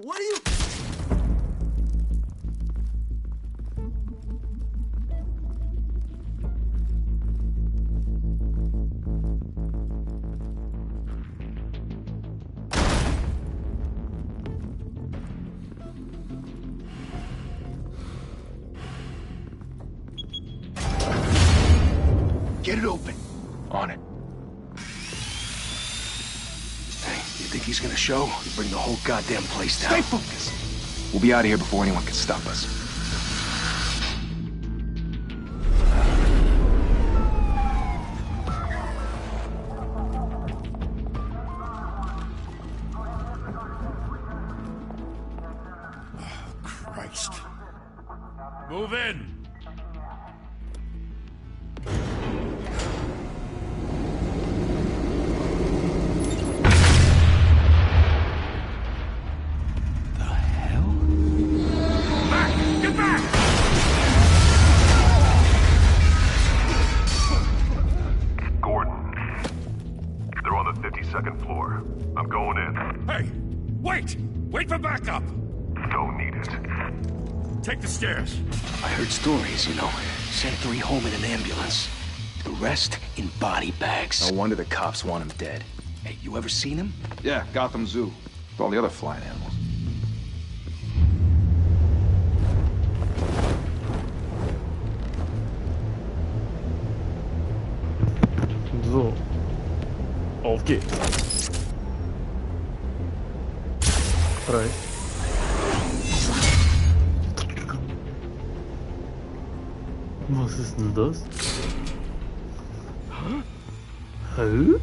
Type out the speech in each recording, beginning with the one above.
What are you... Get it open. On it. Hey, you think he's gonna show? Bring the whole goddamn place down. Stay focused. We'll be out of here before anyone can stop us. Oh, Christ. Move in! Second floor. I'm going in. Hey! Wait! Wait for backup! Don't need it. Take the stairs. I heard stories, you know. Sent 3 home in an ambulance. The rest in body bags. No wonder the cops want him dead. Hey, you ever seen him? Yeah, Gotham Zoo. With all the other flying animals. So. Auf geht's. 3. Was ist denn das? Hä?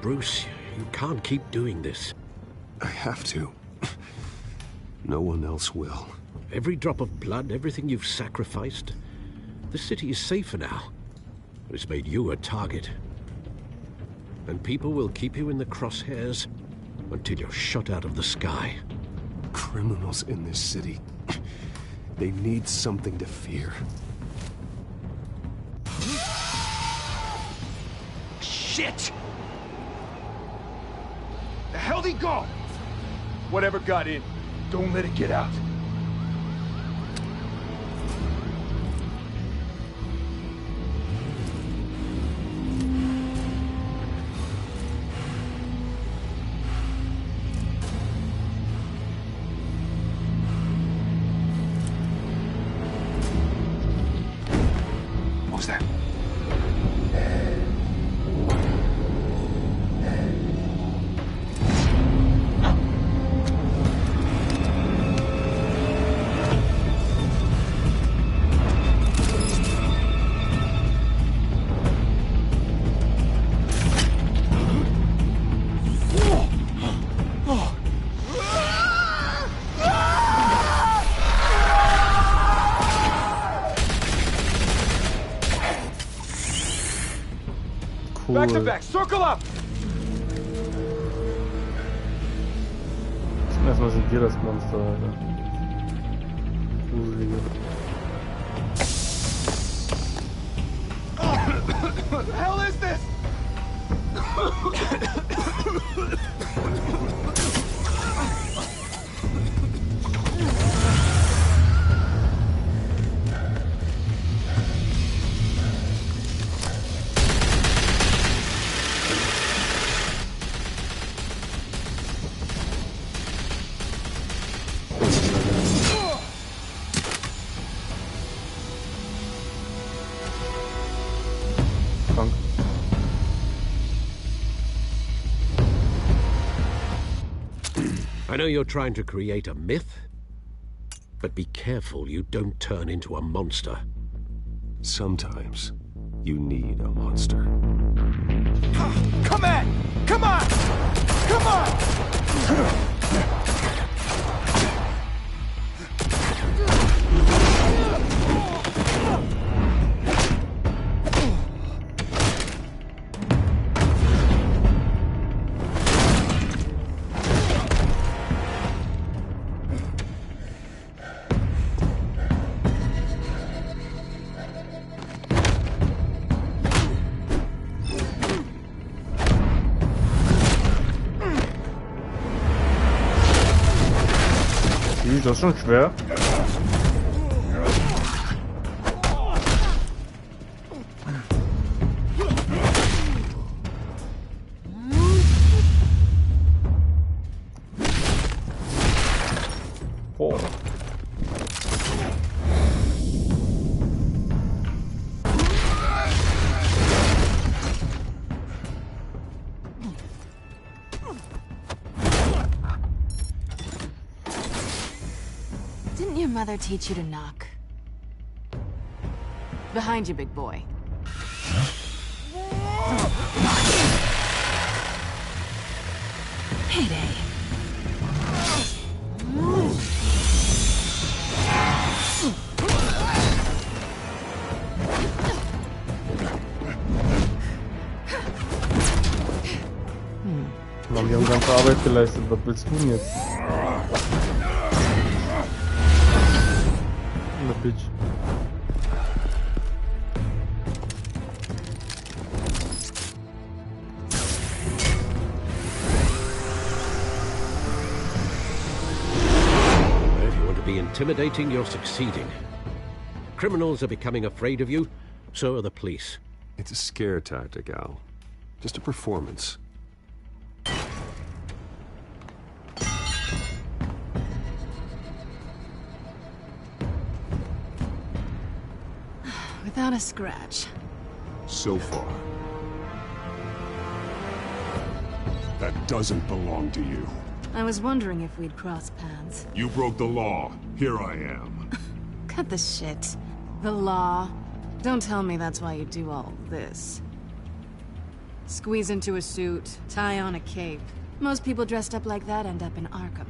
Bruce, you can't keep doing this. I have to. No one else will. Every drop of blood, everything you've sacrificed. The city is safer now. It's made you a target. And people will keep you in the crosshairs until you're shot out of the sky. Criminals in this city. They need something to fear. Shit! The hell'd he go? Whatever got in, don't let it get out. What was that? Back to back, circle up! Erstmal sind wir das Monster, Alter. Gruselige. What the hell is this? I know you're trying to create a myth, but be careful you don't turn into a monster. Sometimes you need a monster. Come at! Come on! Come on! Das ist schon schwer. Boah. Didn't your mother teach you to knock? Behind you, big boy. Payday. Mann, wir haben ganze Arbeit geleistet. Was willst du denn jetzt? Na, Bitch. If you want to be intimidating, you're succeeding. Criminals are becoming afraid of you, so are the police. It's a scare tactic, Al. Just a performance. Without a scratch. So far. That doesn't belong to you. I was wondering if we'd cross paths. You broke the law. Here I am. Cut the shit. The law. Don't tell me that's why you do all this. Squeeze into a suit, tie on a cape. Most people dressed up like that end up in Arkham.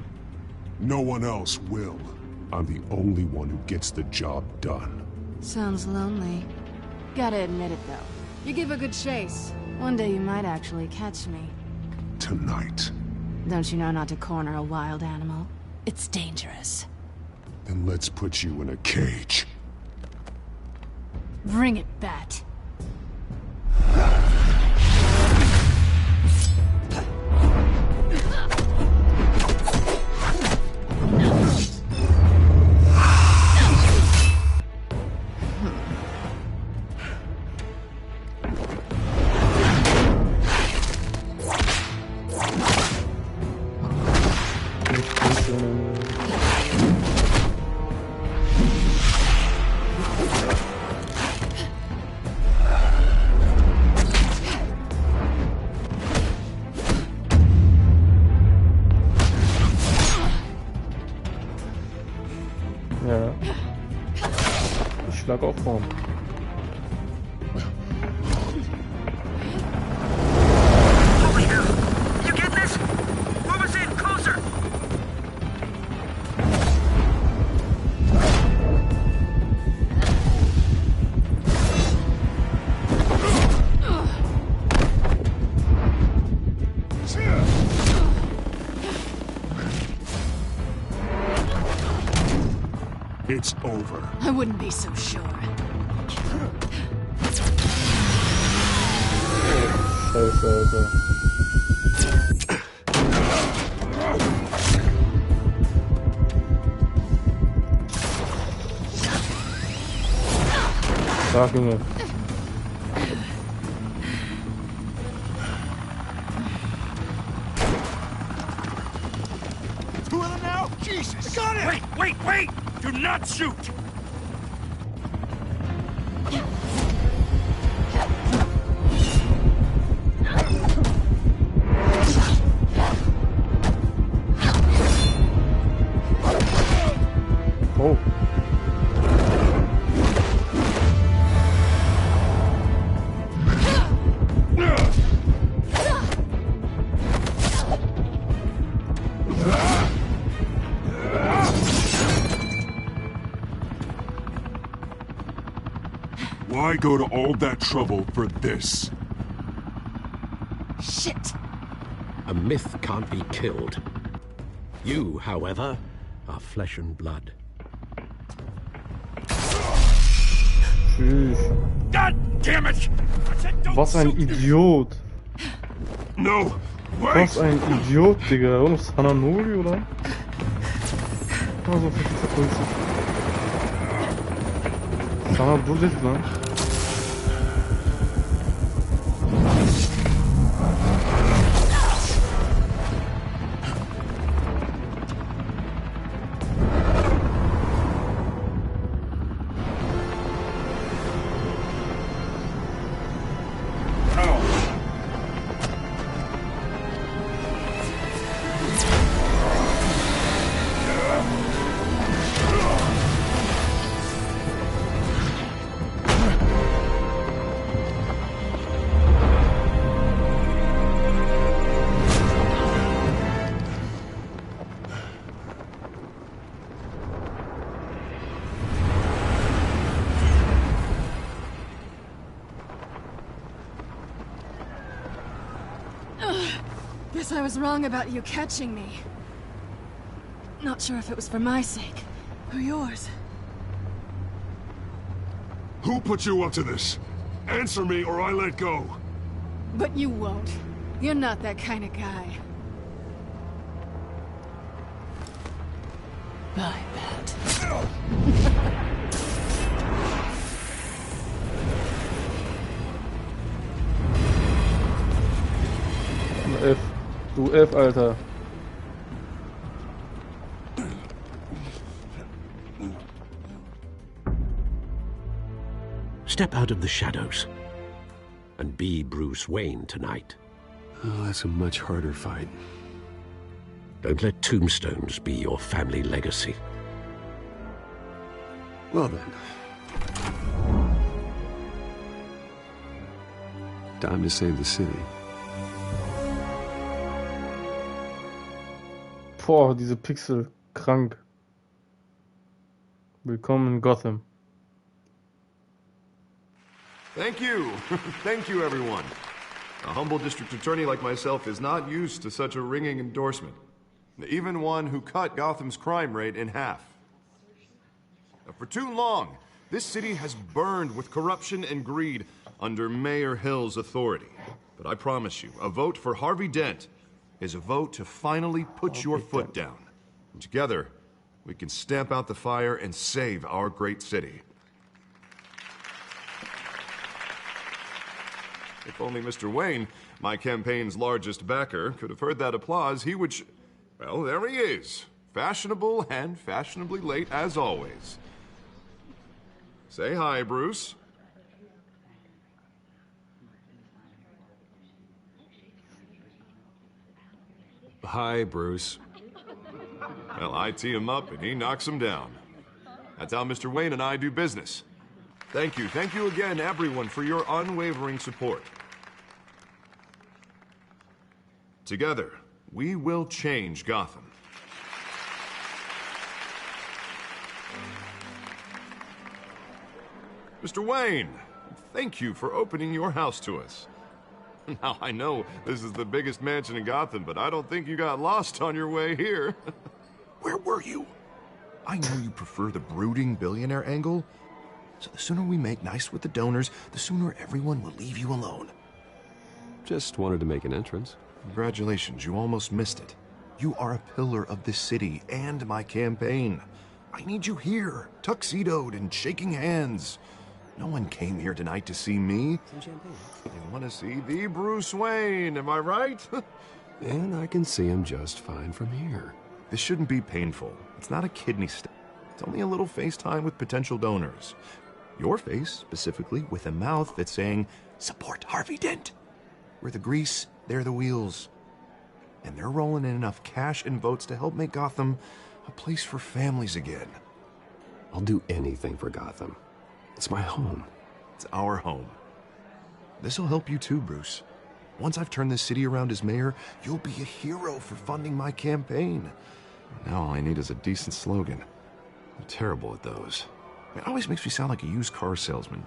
No one else will. I'm the only one who gets the job done. Sounds lonely. Gotta admit it, though. You give a good chase. One day you might actually catch me. Tonight. Don't you know not to corner a wild animal? It's dangerous. Then let's put you in a cage. Bring it, Bat. Ja. Ich schlag auch vorn. Over here! You get this? Move us in, closer! It's over. I wouldn't be so sure. Scheiße, Alter. Stark, Junge. Two of them now? Jesus! Got it! Wait! Do not shoot! Oh. Why go to all that trouble for this? Shit! A myth can't be killed. You, however, are flesh and blood. Tschüss. God damn it! I said don't Was ein shoot. Idiot. No! Wait! Was ein Idiot, Digga. Und Sananoli, oder? Aa, so verfickter Polizist. Sana buradayız lan. Guess I was wrong about you catching me. Not sure if it was for my sake, or yours. Who put you up to this? Answer me or I let go. But you won't. You're not that kind of guy. I bet. F. Du F, Alter. Step out of the shadows and be Bruce Wayne tonight. Oh, that's a much harder fight. Don't let tombstones be your family legacy. Well then. Time to save the city. Boah, diese Pixel. Krank. Willkommen in Gotham. Thank you. Thank you, everyone. A humble district attorney like myself is not used to such a ringing endorsement. Even one who cut Gotham's crime rate in half. For too long, this city has burned with corruption and greed under Mayor Hill's authority. But I promise you, a vote for Harvey Dent is a vote to finally put your foot down. And together, we can stamp out the fire and save our great city. If only Mr. Wayne, my campaign's largest backer, could have heard that applause, he would well, there he is. Fashionable and fashionably late as always. Say hi, Bruce. Hi, Bruce. Well, I tee him up and he knocks him down. That's how Mr. Wayne and I do business. Thank you again, everyone, for your unwavering support. Together, we will change Gotham. Mr. Wayne, thank you for opening your house to us. Now, I know this is the biggest mansion in Gotham, but I don't think you got lost on your way here. Where were you? I know you prefer the brooding billionaire angle, so the sooner we make nice with the donors, the sooner everyone will leave you alone. Just wanted to make an entrance. Congratulations, you almost missed it. You are a pillar of this city and my campaign. I need you here, tuxedoed and shaking hands. No one came here tonight to see me. Some champagne. They want to see the Bruce Wayne, am I right? And I can see him just fine from here. This shouldn't be painful. It's not a kidney stone. It's only a little FaceTime with potential donors. Your face, specifically, with a mouth that's saying, support Harvey Dent. We're the grease, they're the wheels. And they're rolling in enough cash and votes to help make Gotham a place for families again. I'll do anything for Gotham. It's my home. It's our home. This'll help you too, Bruce. Once I've turned this city around as mayor, you'll be a hero for funding my campaign. Now all I need is a decent slogan. I'm terrible at those. It always makes me sound like a used car salesman.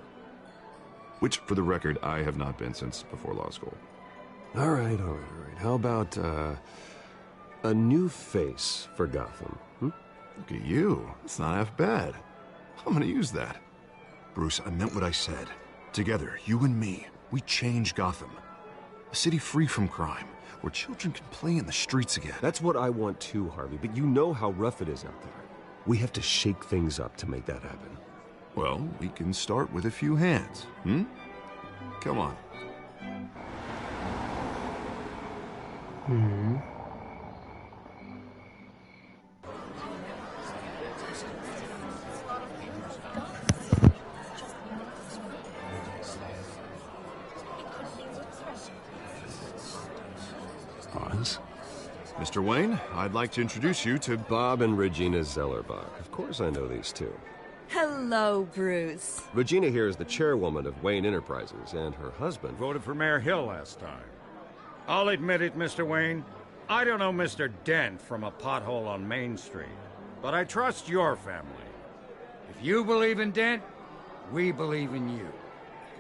Which, for the record, I have not been since before law school. All right. How about, a new face for Gotham? Look at you. That's not half bad. I'm gonna use that. Bruce, I meant what I said. Together, you and me, we change Gotham. A city free from crime, where children can play in the streets again. That's what I want too, Harvey, but you know how rough it is out there. We have to shake things up to make that happen. Well, we can start with a few hands, hmm? Come on. Hans? Mr. Wayne, I'd like to introduce you to Bob and Regina Zellerbach. Of course I know these two. Hello, Bruce. Regina here is the chairwoman of Wayne Enterprises, and her husband... Voted for Mayor Hill last time. I'll admit it, Mr. Wayne. I don't know Mr. Dent from a pothole on Main Street, but I trust your family. If you believe in Dent, we believe in you.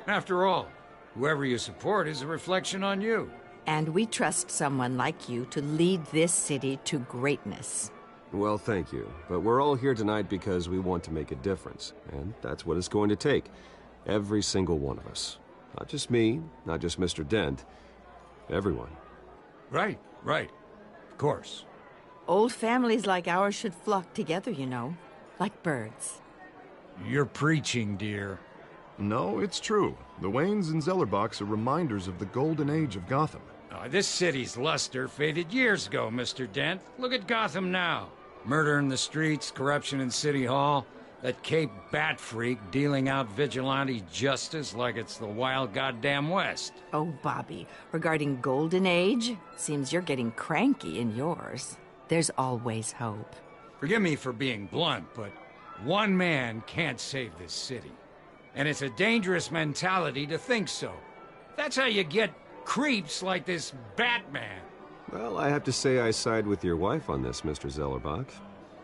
After all, whoever you support is a reflection on you. And we trust someone like you to lead this city to greatness. Well, thank you. But we're all here tonight because we want to make a difference. And that's what it's going to take. Every single one of us. Not just me, not just Mr. Dent. Everyone. Right. Of course. Old families like ours should flock together, you know. Like birds. You're preaching, dear. No, it's true. The Waynes and Zellerbachs are reminders of the golden age of Gotham. This city's luster faded years ago, Mr. Dent. Look at Gotham now. Murder in the streets, corruption in City Hall, that Cape Bat freak dealing out vigilante justice like it's the wild goddamn West. Oh, Bobby, regarding Golden Age, seems you're getting cranky in yours. There's always hope. Forgive me for being blunt, but one man can't save this city. And it's a dangerous mentality to think so. That's how you get creeps like this Batman. Well, I have to say I side with your wife on this, Mr. Zellerbach.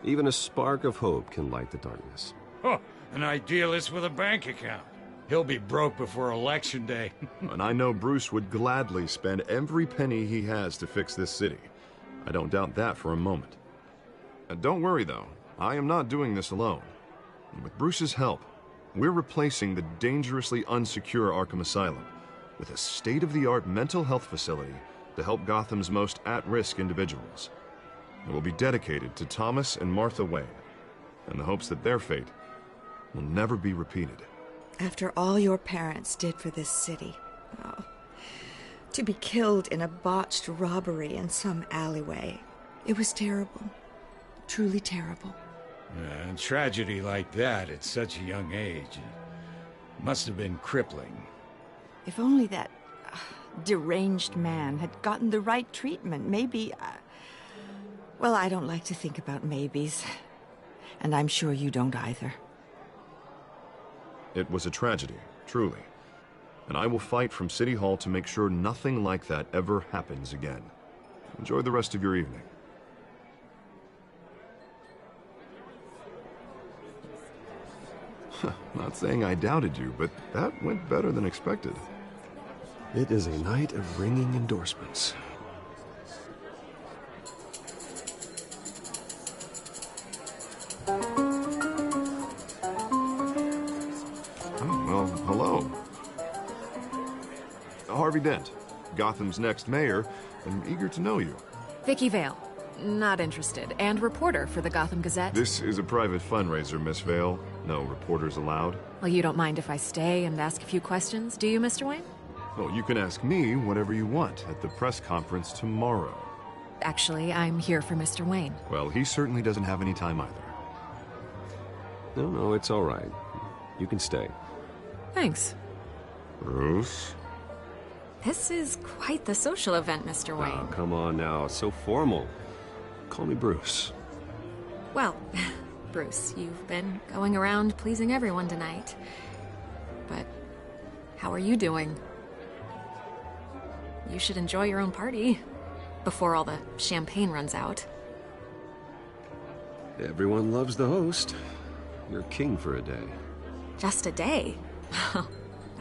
Even a spark of hope can light the darkness. Oh, an idealist with a bank account. He'll be broke before Election Day. And I know Bruce would gladly spend every penny he has to fix this city. I don't doubt that for a moment. Don't worry, though. I am not doing this alone. And with Bruce's help, we're replacing the dangerously unsecure Arkham Asylum with a state-of-the-art mental health facility to help Gotham's most at-risk individuals. It will be dedicated to Thomas and Martha Wayne, in the hopes that their fate will never be repeated. After all your parents did for this city, oh, to be killed in a botched robbery in some alleyway, it was terrible. Truly terrible. And tragedy like that at such a young age must have been crippling. If only that deranged man had gotten the right treatment, maybe... well, I don't like to think about maybes. And I'm sure you don't either. It was a tragedy, truly. And I will fight from City Hall to make sure nothing like that ever happens again. Enjoy the rest of your evening. Not saying I doubted you, but that went better than expected. It is a night of ringing endorsements. Well, hello. Harvey Dent, Gotham's next mayor, and eager to know you. Vicky Vale. Not interested. And reporter for the Gotham Gazette. This is a private fundraiser, Miss Vale. No reporters allowed. Well, you don't mind if I stay and ask a few questions, do you, Mr. Wayne? Well, you can ask me whatever you want at the press conference tomorrow. Actually, I'm here for Mr. Wayne. Well, he certainly doesn't have any time either. No, it's all right. You can stay. Thanks. Bruce? This is quite the social event, Mr. Wayne. Oh, come on now. So formal. Call me Bruce. Well, Bruce, you've been going around pleasing everyone tonight. But how are you doing? You should enjoy your own party before all the champagne runs out. Everyone loves the host. You're king for a day. Just a day?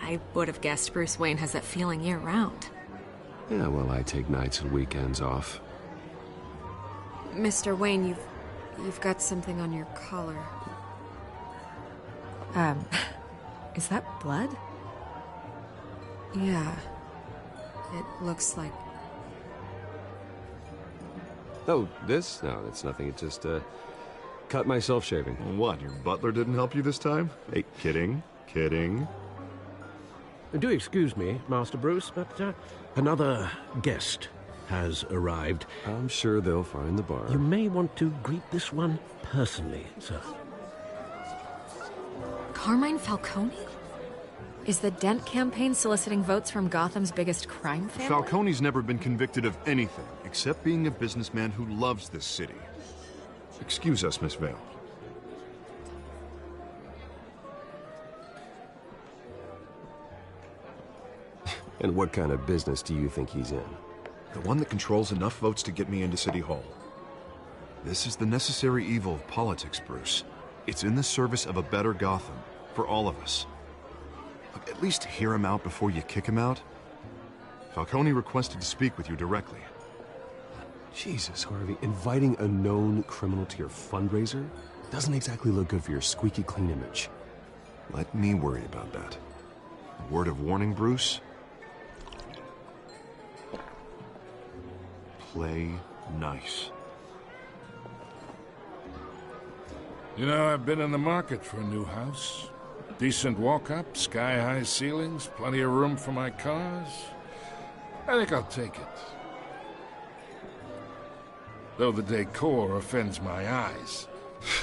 I would have guessed Bruce Wayne has that feeling year-round. Yeah, well, I take nights and weekends off. Mr. Wayne, you've got something on your collar. Is that blood? Yeah. It looks like... Oh, this? No, that's nothing. It's just, cut myself shaving. What, your butler didn't help you this time? Hey, kidding. Do excuse me, Master Bruce, but another guest has arrived. I'm sure they'll find the bar. You may want to greet this one personally, sir. Carmine Falcone? Is the Dent campaign soliciting votes from Gotham's biggest crime family? Falcone's never been convicted of anything, except being a businessman who loves this city. Excuse us, Miss Vale. And what kind of business do you think he's in? The one that controls enough votes to get me into City Hall. This is the necessary evil of politics, Bruce. It's in the service of a better Gotham, for all of us. Look, at least hear him out before you kick him out. Falcone requested to speak with you directly. Jesus, Harvey, inviting a known criminal to your fundraiser doesn't exactly look good for your squeaky clean image. Let me worry about that. A word of warning, Bruce. Play nice. You know, I've been in the market for a new house. Decent walk-up, sky-high ceilings, plenty of room for my cars. I think I'll take it. Though the decor offends my eyes.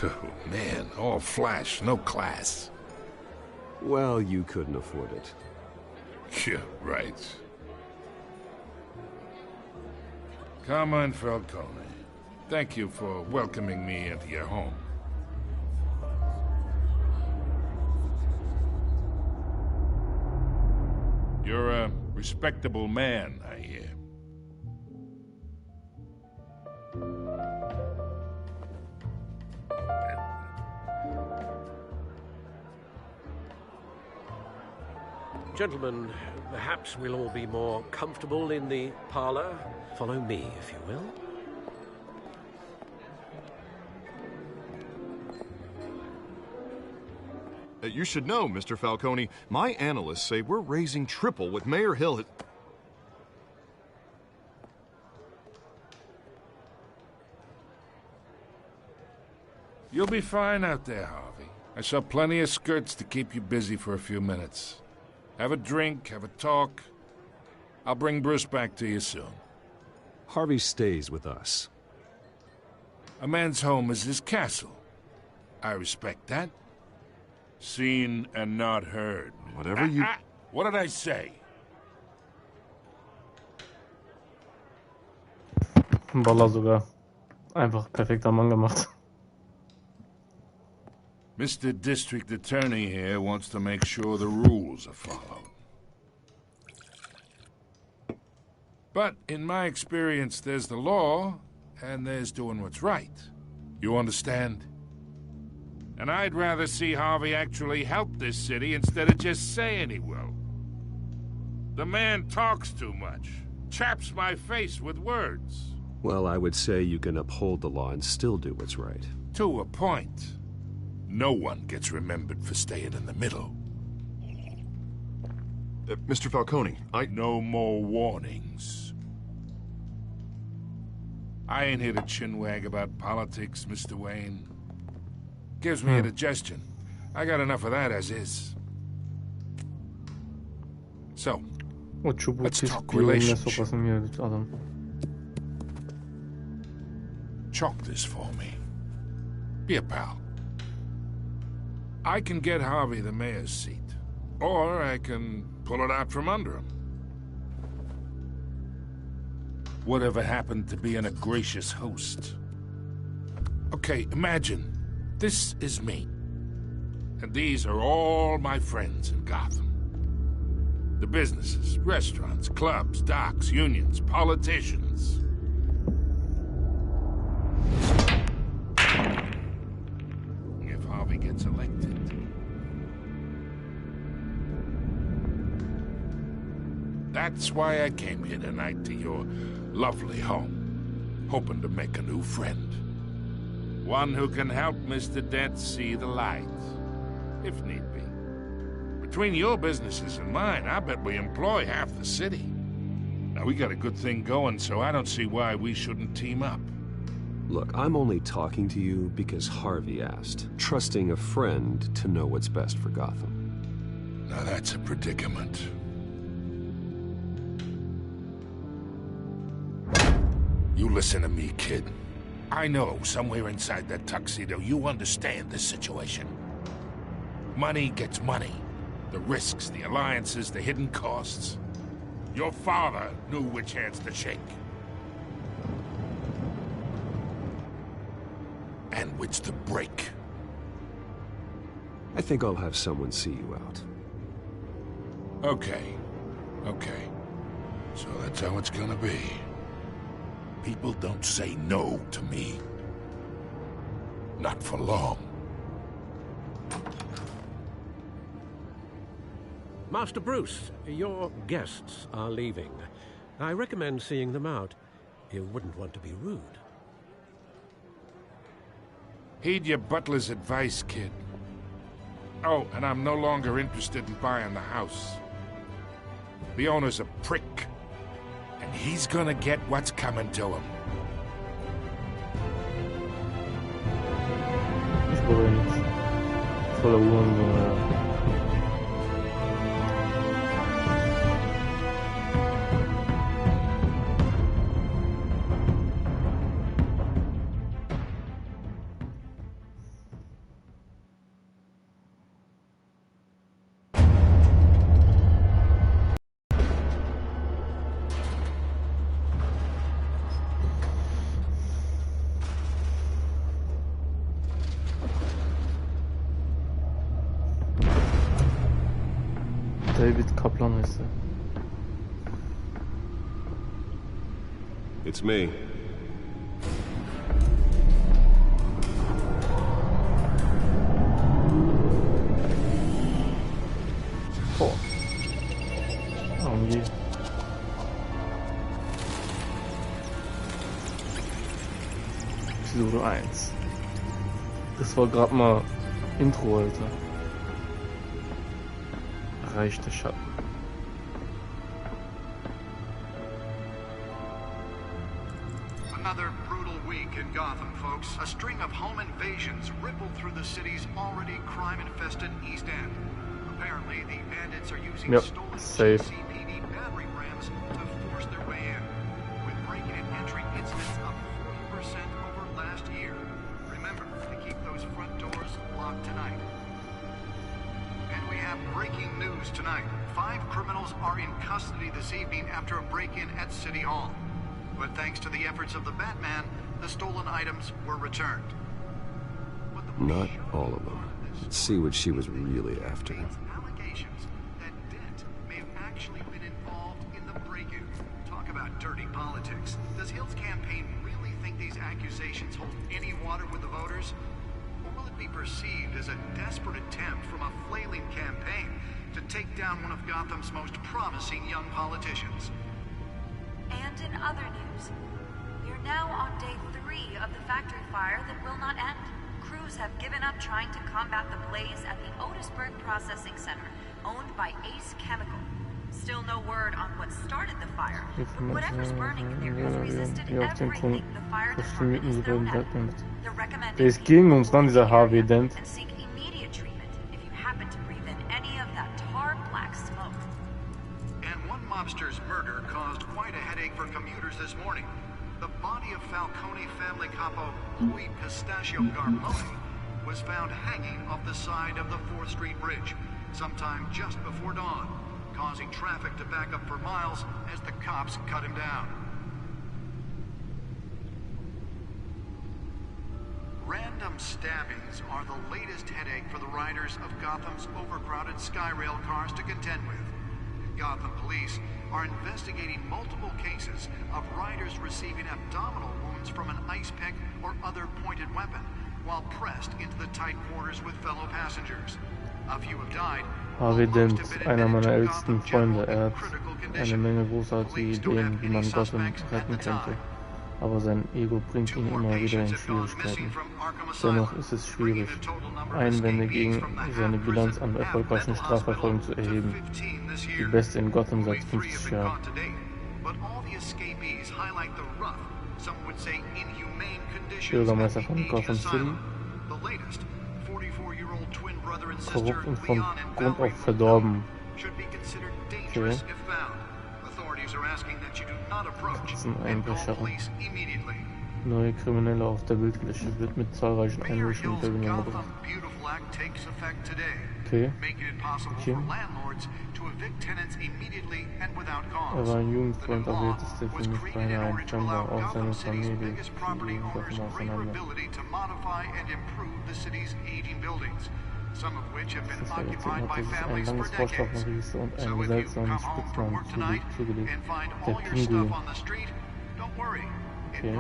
Oh, man, all flash, no class. Well, you couldn't afford it. Yeah, right. Carmine Falcone, thank you for welcoming me into your home. You're a respectable man, I hear. Gentlemen, perhaps we'll all be more comfortable in the parlor. Follow me, if you will. You should know, Mr. Falcone, my analysts say we're raising triple with Mayor Hill. You'll be fine out there, Harvey. I saw plenty of skirts to keep you busy for a few minutes. Have a drink, have a talk. I'll bring Bruce back to you soon. Harvey stays with us. A man's home is his castle. I respect that. Seen and not heard. Whatever you... What did I say? Baller sogar. Einfach perfekter Mann gemacht. Mr. District Attorney here wants to make sure the rules are followed. But in my experience, there's the law, and there's doing what's right. You understand? And I'd rather see Harvey actually help this city instead of just saying he will. The man talks too much. Chaps my face with words. Well, I would say you can uphold the law and still do what's right. To a point. No one gets remembered for staying in the middle. Mr. Falcone, No more warnings. I ain't here to chinwag about politics, Mr. Wayne. Gives me indigestion. I got enough of that as is. So, let's talk relationship. Chalk this for me. Be a pal. I can get Harvey the mayor's seat, or I can pull it out from under him. Whatever happened to being a gracious host? Okay, imagine this is me, and these are all my friends in Gotham. The businesses, restaurants, clubs, docks, unions, politicians. If Harvey gets elected, that's why I came here tonight to your lovely home, hoping to make a new friend. One who can help Mr. Dent see the light, if need be. Between your businesses and mine, I bet we employ half the city. Now, we got a good thing going, so I don't see why we shouldn't team up. Look, I'm only talking to you because Harvey asked, trusting a friend to know what's best for Gotham. Now that's a predicament. You listen to me, kid. I know somewhere inside that tuxedo you understand this situation. Money gets money. The risks, the alliances, the hidden costs. Your father knew which hands to shake. And which to break. I think I'll have someone see you out. Okay. So that's how it's gonna be. People don't say no to me. Not for long. Master Bruce, your guests are leaving. I recommend seeing them out. You wouldn't want to be rude. Heed your butler's advice, kid. Oh, and I'm no longer interested in buying the house. The owner's a prick. And he's gonna get what's coming to him. Ich glaube nicht. Voller Uhren, ja. David Kaplan heißt er. It's me. Boah. Irgendwie. Episode 1. Das war gerade mal Intro, Alter. Erreichte Schatten. Another brutal week in Gotham, folks. A string of home invasions rippled through the city's already crime-infested East End. Apparently, the bandits are using stolen CCPD battering rams to force their way in, with break-in and entry incidents up 40% over last year. Remember to keep those front doors locked tonight. And we have breaking news tonight. 5 criminals are in custody this evening after a break-in at City Hall. But thanks to the efforts of the Batman, the stolen items were returned. Not all of them. Let's see what she was really after. Allegations that Dent may have actually been involved in the break-in. Talk about dirty politics. Does Hill's campaign really think these accusations hold any water with the voters? Or will it be perceived as a desperate attempt from a flailing campaign to take down one of Gotham's most promising young politicians? And in other news, we're now on day 3 of the factory fire that will not end. Crews have given up trying to combat the blaze at the Otisburg Processing Center, owned by Ace Chemical. Still no word on what started the fire. Whatever's burning in there has resisted everything the fire department has thrown at it. They're recommending Der ist gegen uns, dann dieser Harvey Dent. and seek immediate treatment if you happen to breathe in any of that tar black smoke. And one mobster's murder caused quite a headache for commuters this morning. The body of Falcone family capo Louis Pistachio Garmoni was found hanging off the side of the 4th Street Bridge sometime just before dawn, causing traffic to back up for miles as the cops cut him down. Random stabbings are the latest headache for the riders of Gotham's overcrowded Skyrail cars to contend with. Gotham police are investigating multiple cases of riders receiving abdominal wounds from an ice pick or other pointed weapon while pressed into the tight quarters with fellow passengers. A few have died. Harvey Dent, einer meiner ältesten Freunde. Er hat eine Menge großartige Ideen, wie man Gotham retten könnte. Aber sein Ego bringt ihn immer wieder in Schwierigkeiten. Dennoch ist es schwierig, Einwände gegen seine Bilanz an erfolgreichen Strafverfolgung zu erheben. Die beste in Gotham seit 50 Jahren. Bürgermeister von Gotham City. Korrupt und von Grund auf verdorben. Okay. Katzeneinbrecherin. Neue Kriminelle auf der Bildfläche wird mit zahlreichen Einbrüchen in Verbindung gebracht. Okay. Okay. Er war ein Jugendfreund, aber jetzt ist er für mich beinahe ein Fremder, auch seine Familie, die Gotham auseinander. Das ist ja jetzt hat er sich ein langes Vorstrafenregister und einen seltsamen Spitznamen zugelegt. Der Pinguin. Okay.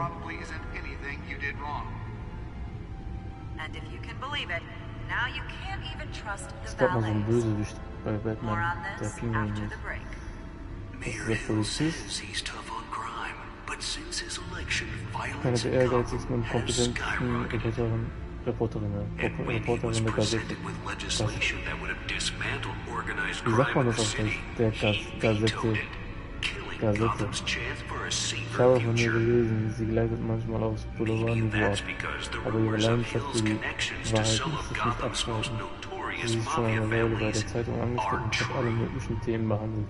Es gab mal so einen Bösewicht bei Batman, der Pinguin ist. Das ist der Polizist. Eine der ehrgeizigsten und kompetentesten Reporterin der Gazette. Wie sagt man das auf Deutsch? Der Gazette. Ich habe von ihr gelesen, sie gleitet manchmal aufs Boulevardniveau ab, aber ihre Leidenschaft für die Wahrheit ist es nicht abzuhalten. Sie ist schon eine Weile bei der Zeitung angestellt und hat alle möglichen Themen behandelt.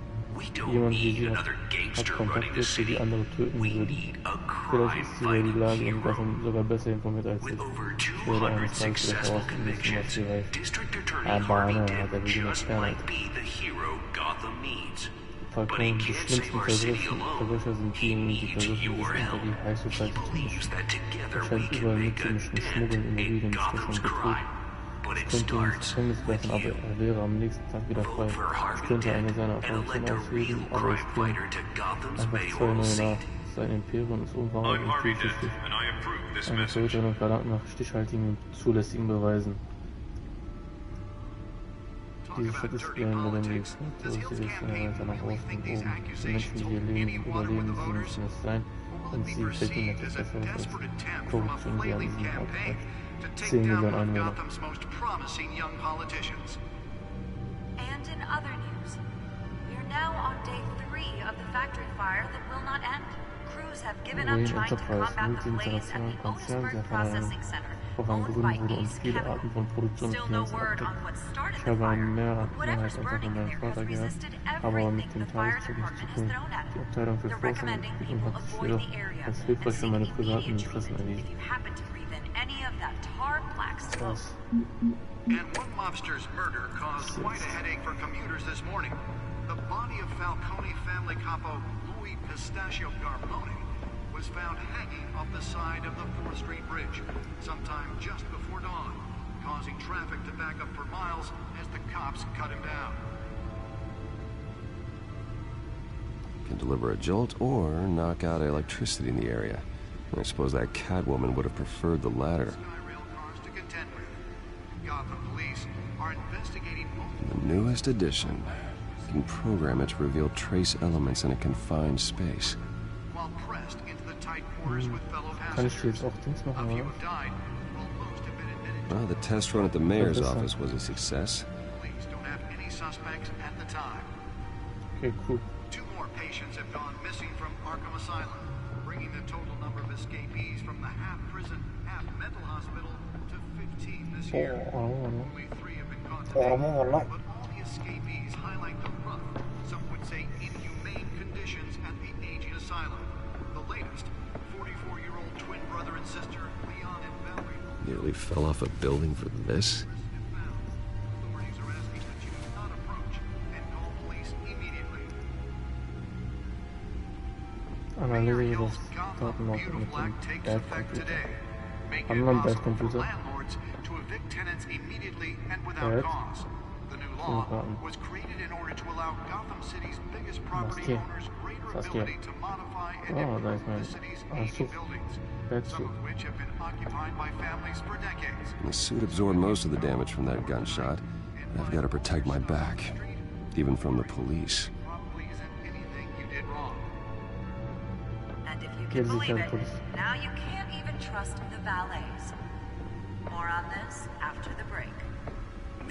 Jemand wie sie hat Kontakte, für die andere töten würden. Vielleicht ist sie über die Lage in Gotham sogar besser informiert als ich. Ich werde eines Tages vielleicht herausfinden müssen, was sie weiß. Aber nein, hat er wie eine Fernheit. Falcone, die schlimmsten Verbrecher sind diejenigen, die versuchen, sich unter die heiße Seite zu mischen. Er scheint überall mitzumischen, Schmuggeln, Immobilienbestechung und Betrug. Ich könnte ihn ins Gefängnis werfen, aber er wäre am nächsten Tag wieder frei. Ich könnte eine seiner Operationen ausüben, aber ich bin einfach 2 neue nach. Sein Imperium ist unwahrhaft und vielschichtig. Eine Verräterin verlangt nach stichhaltigen und zulässigen Beweisen. Diese Stadt ist wie ein lebendiges Punkt, so ist die weiter nach außen und oben. Die Menschen, die hier leben, überleben, sie müssen es sein, und sie verdienen etwas Besseres als Korruption, die an diesem Ort hat. 10 Millionen Einwohner. And in other news, we're now on day 3 of the factory fire that will not end. Crews have given up trying to combat the blaze at the Otisburg Processing Center. Vorangetrieben wurde und viele Arten von Produktion und Finanzen abdeckt. Ich habe eine Mehrheit als auch von meinem Vater gehabt, aber mit dem Tageszug nichts zu tun. Die Abteilung für Forschung und Entwicklung hat sich jedoch als hilfreich für meine privaten Interessen erwiesen. Krass. And one mobster's murder caused quite a headache for commuters this morning. The body of Falcone family capo Louis Pistachio Garmone was found hanging off the side of the 4th Street Bridge sometime just before dawn, causing traffic to back up for miles as the cops cut him down. Can deliver a jolt or knock out electricity in the area. I suppose that Catwoman would have preferred the latter. The newest edition. You can program it to reveal trace elements in a confined space. Kann ich jetzt auch Dings machen, oder? Well, the test run at the mayor's office was a success. Okay, cool. 2 more patients have gone missing from Arkham Asylum, bringing the total number of escapees from the half-prison, half-mental hospital to 15 this year. Only 3 have been caught today, but all the escapees highlight the rough, some would say inhumane conditions at the aging asylum. The latest, 44-year-old twin brother and sister, Leon and Valerie. Nearly fell off a building for this? Authorities are asking that you do not approach and call police immediately. Analysiere das Datenlog mit dem Bad-Computer. Haben wir einen Bad-Computer? Bad? Saskia. Saskia. Oh, da ist mein Anzug. Bad-Suit. The suit absorbed most of the damage from that gunshot. I've got to protect my back, even from the police. Can believe it. Now you can't even trust the valets. More on this after the break.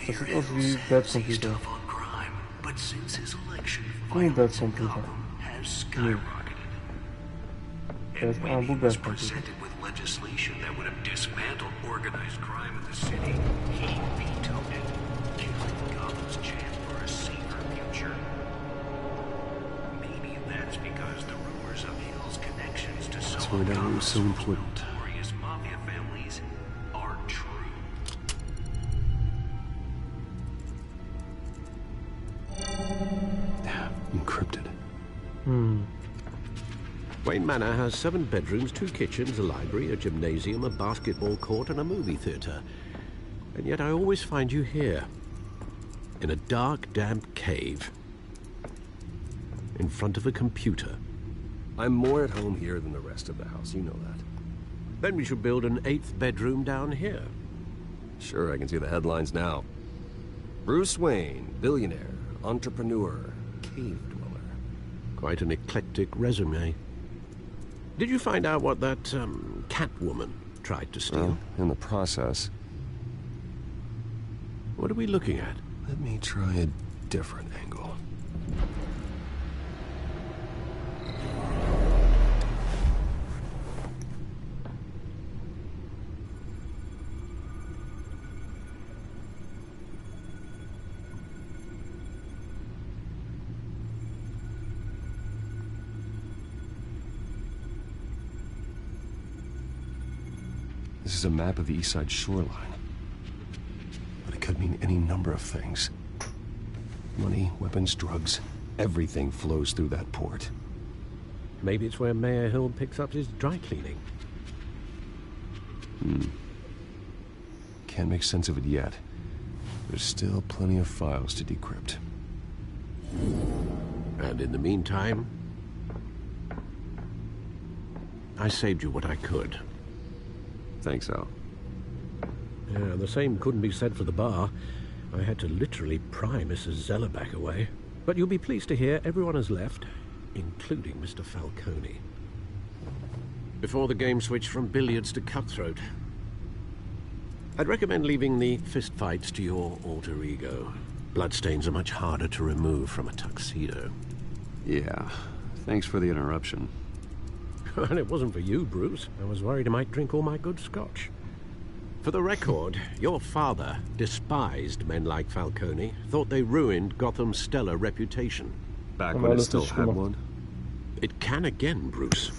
Das sieht aus wie Bad-Computer. Oh, Bad-Computer. Nee. Er ist ein Bad-Computer. legislation that would have dismantled organized crime in the city. He vetoed it, killing Gotham's chance for a safer future. Maybe that's because the rumors of Hill's connections to some of Gotham's so important. notorious mafia families are true. Encrypted. Wayne Manor has 7 bedrooms, 2 kitchens, a library, a gymnasium, a basketball court, and a movie theater. And yet I always find you here, in a dark, damp cave, in front of a computer. I'm more at home here than the rest of the house, you know that. Then we should build an 8th bedroom down here. Sure, I can see the headlines now. Bruce Wayne, billionaire, entrepreneur, cave dweller. Quite an eclectic resume. Did you find out what that, Catwoman tried to steal? In the process. What are we looking at? Let me try a different angle. This is a map of the East Side shoreline. But it could mean any number of things. Money, weapons, drugs, everything flows through that port. Maybe it's where Mayor Hill picks up his dry cleaning. Can't make sense of it yet. There's still plenty of files to decrypt. And in the meantime, I saved you what I could. Thanks, Al. Yeah, the same couldn't be said for the bar. I had to literally pry Mrs. Zellerback away. But you'll be pleased to hear everyone has left, including Mr. Falcone. Before the game switched from billiards to cutthroat. I'd recommend leaving the fistfights to your alter ego. Bloodstains are much harder to remove from a tuxedo. Yeah, thanks for the interruption. And it wasn't for you, Bruce. I was worried I might drink all my good scotch. For the record, your father despised men like Falcone, thought they ruined Gotham's stellar reputation. Back when it still had one? It can again, Bruce.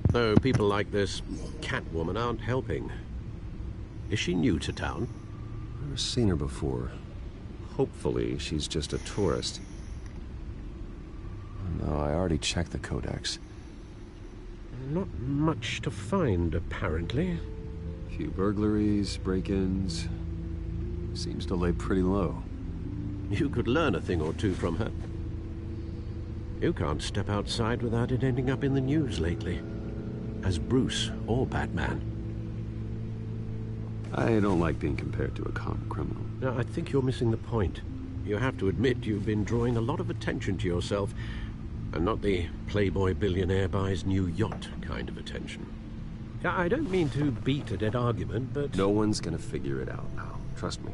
Though people like this Catwoman aren't helping. Is she new to town? I've never seen her before. Hopefully, she's just a tourist. No, I already checked the codex. Not much to find, apparently. Few burglaries, break-ins. Seems to lay pretty low. You could learn a thing or two from her. You can't step outside without it ending up in the news lately. As Bruce or Batman. I don't like being compared to a common criminal. No, I think you're missing the point. You have to admit you've been drawing a lot of attention to yourself. And not the playboy billionaire buys new yacht kind of attention. I don't mean to beat a dead argument, but... No one's gonna figure it out, Al. Trust me.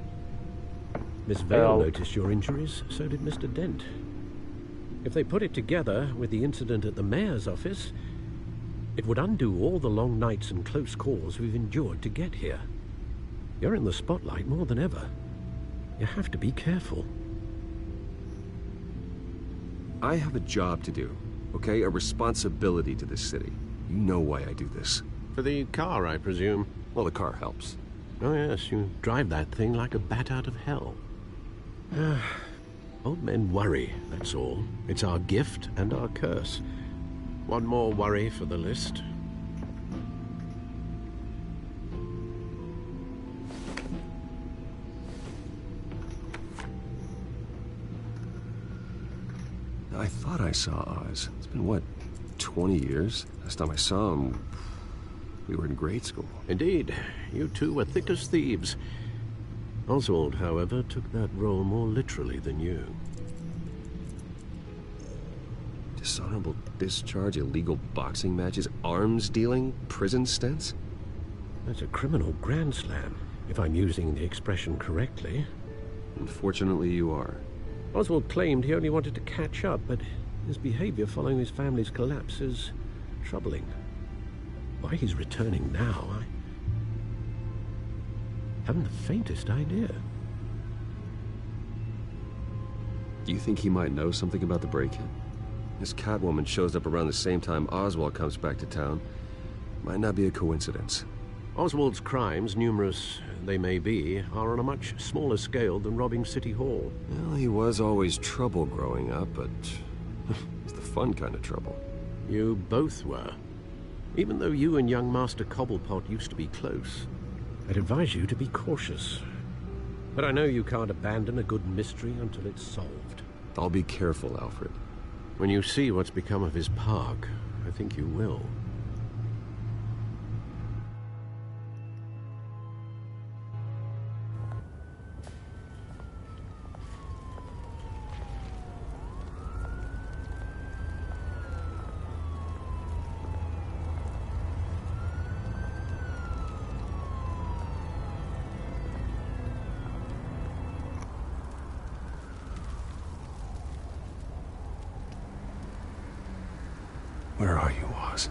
Miss Vale noticed your injuries, so did Mr. Dent. If they put it together with the incident at the mayor's office, it would undo all the long nights and close calls we've endured to get here. You're in the spotlight more than ever. You have to be careful. I have a job to do, okay? A responsibility to this city. You know why I do this. For the car, I presume? Well, the car helps. Oh yes, you drive that thing like a bat out of hell. Old men worry, that's all. It's our gift and our curse. One more worry for the list. I thought I saw Oz. It's been, what, 20 years? Last time I saw him, we were in grade school. Indeed. You two were thick as thieves. Oswald, however, took that role more literally than you. Dishonorable discharge, illegal boxing matches, arms dealing, prison stints? That's a criminal grand slam, if I'm using the expression correctly. Unfortunately, you are. Oswald claimed he only wanted to catch up, but his behavior following his family's collapse is troubling. Why he's returning now, I haven't the faintest idea. Do you think he might know something about the break-in? This Catwoman shows up around the same time Oswald comes back to town. Might not be a coincidence. Oswald's crimes, numerous they may be, are on a much smaller scale than robbing City Hall. Well, he was always trouble growing up, but it's the fun kind of trouble. You both were. Even though you and young Master Cobblepot used to be close, I'd advise you to be cautious. But I know you can't abandon a good mystery until it's solved. I'll be careful, Alfred. When you see what's become of his park, I think you will. Where are you, Oz?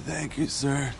Thank you, sir.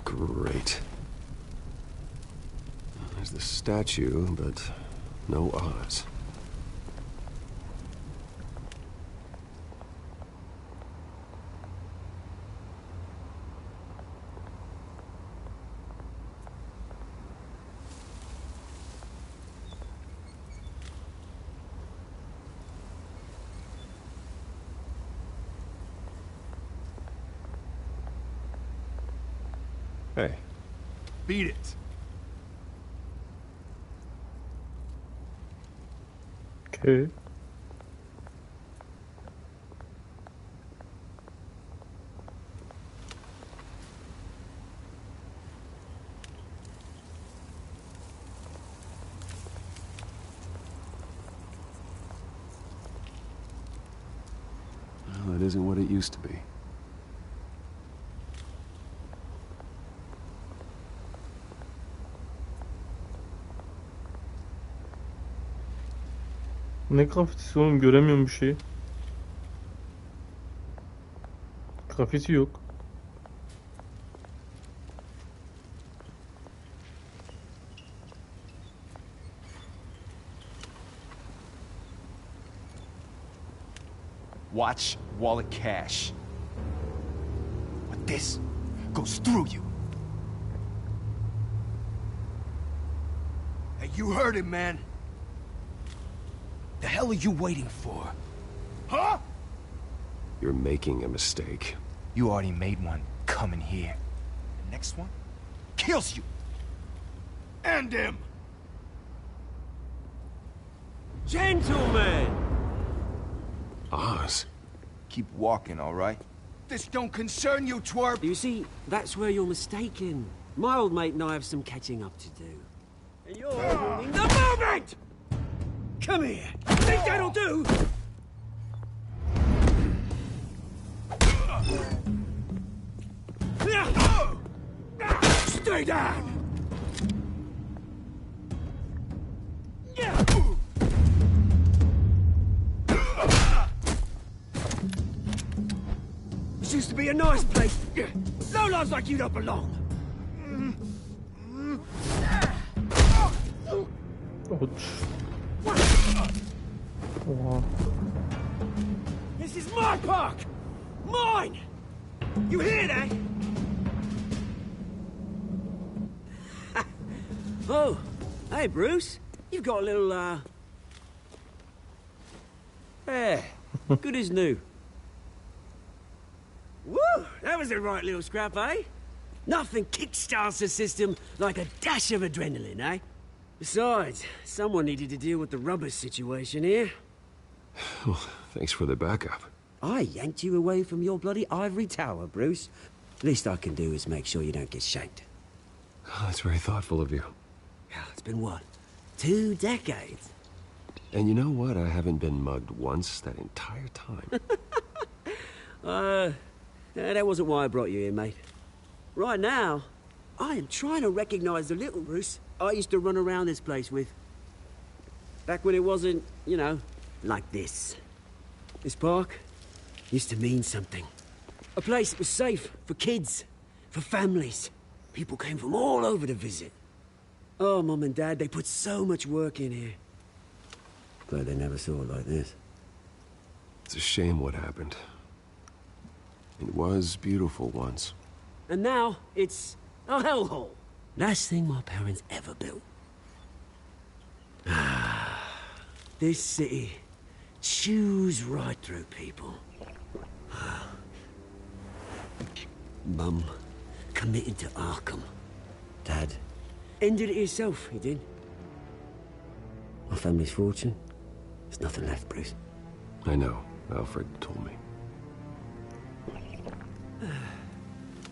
Great. There's the statue, but no Oz. Hey. Beat it. Okay. Well, that isn't what it used to be. Ne grafitisi oğlum, göremiyorum bir şey. Grafiti yok. Watch wallet cash. But this goes through you. Hey, you heard him, man. The hell are you waiting for? Huh? You're making a mistake. You already made one coming here. The next one kills you. And him. Gentlemen! Oz. Keep walking, all right? This don't concern you, twerp! You see, that's where you're mistaken. My old mate and I have some catching up to do. And you're ruining the moment! Come here! Think that'll do? Stay down! This used to be a nice place. Lowlifes like you don't belong. Oha. This is my park! Mine! You hear that? Oh, hey, Bruce. You've got a little, Yeah, good as new. Woo! That was a right little scrap, eh? Nothing kickstarts the system like a dash of adrenaline, eh? Besides, someone needed to deal with the rubber situation here. Well, thanks for the backup. I yanked you away from your bloody ivory tower, Bruce. Least I can do is make sure you don't get shanked. Oh, that's very thoughtful of you. It's been what? 2 decades? And you know what? I haven't been mugged once that entire time. That wasn't why I brought you here, mate. Right now, I am trying to recognize the little Bruce I used to run around this place with. Back when it wasn't, you know, like this. This park used to mean something. A place that was safe for kids, for families. People came from all over to visit. Oh, Mum and Dad, they put so much work in here. Glad they never saw it like this. It's a shame what happened. It was beautiful once. And now, it's a hellhole. Last thing my parents ever built. This city chews right through people. Mum committed to Arkham. Dad ended it himself, he did. My family's fortune, there's nothing left, Bruce. I know. Alfred told me.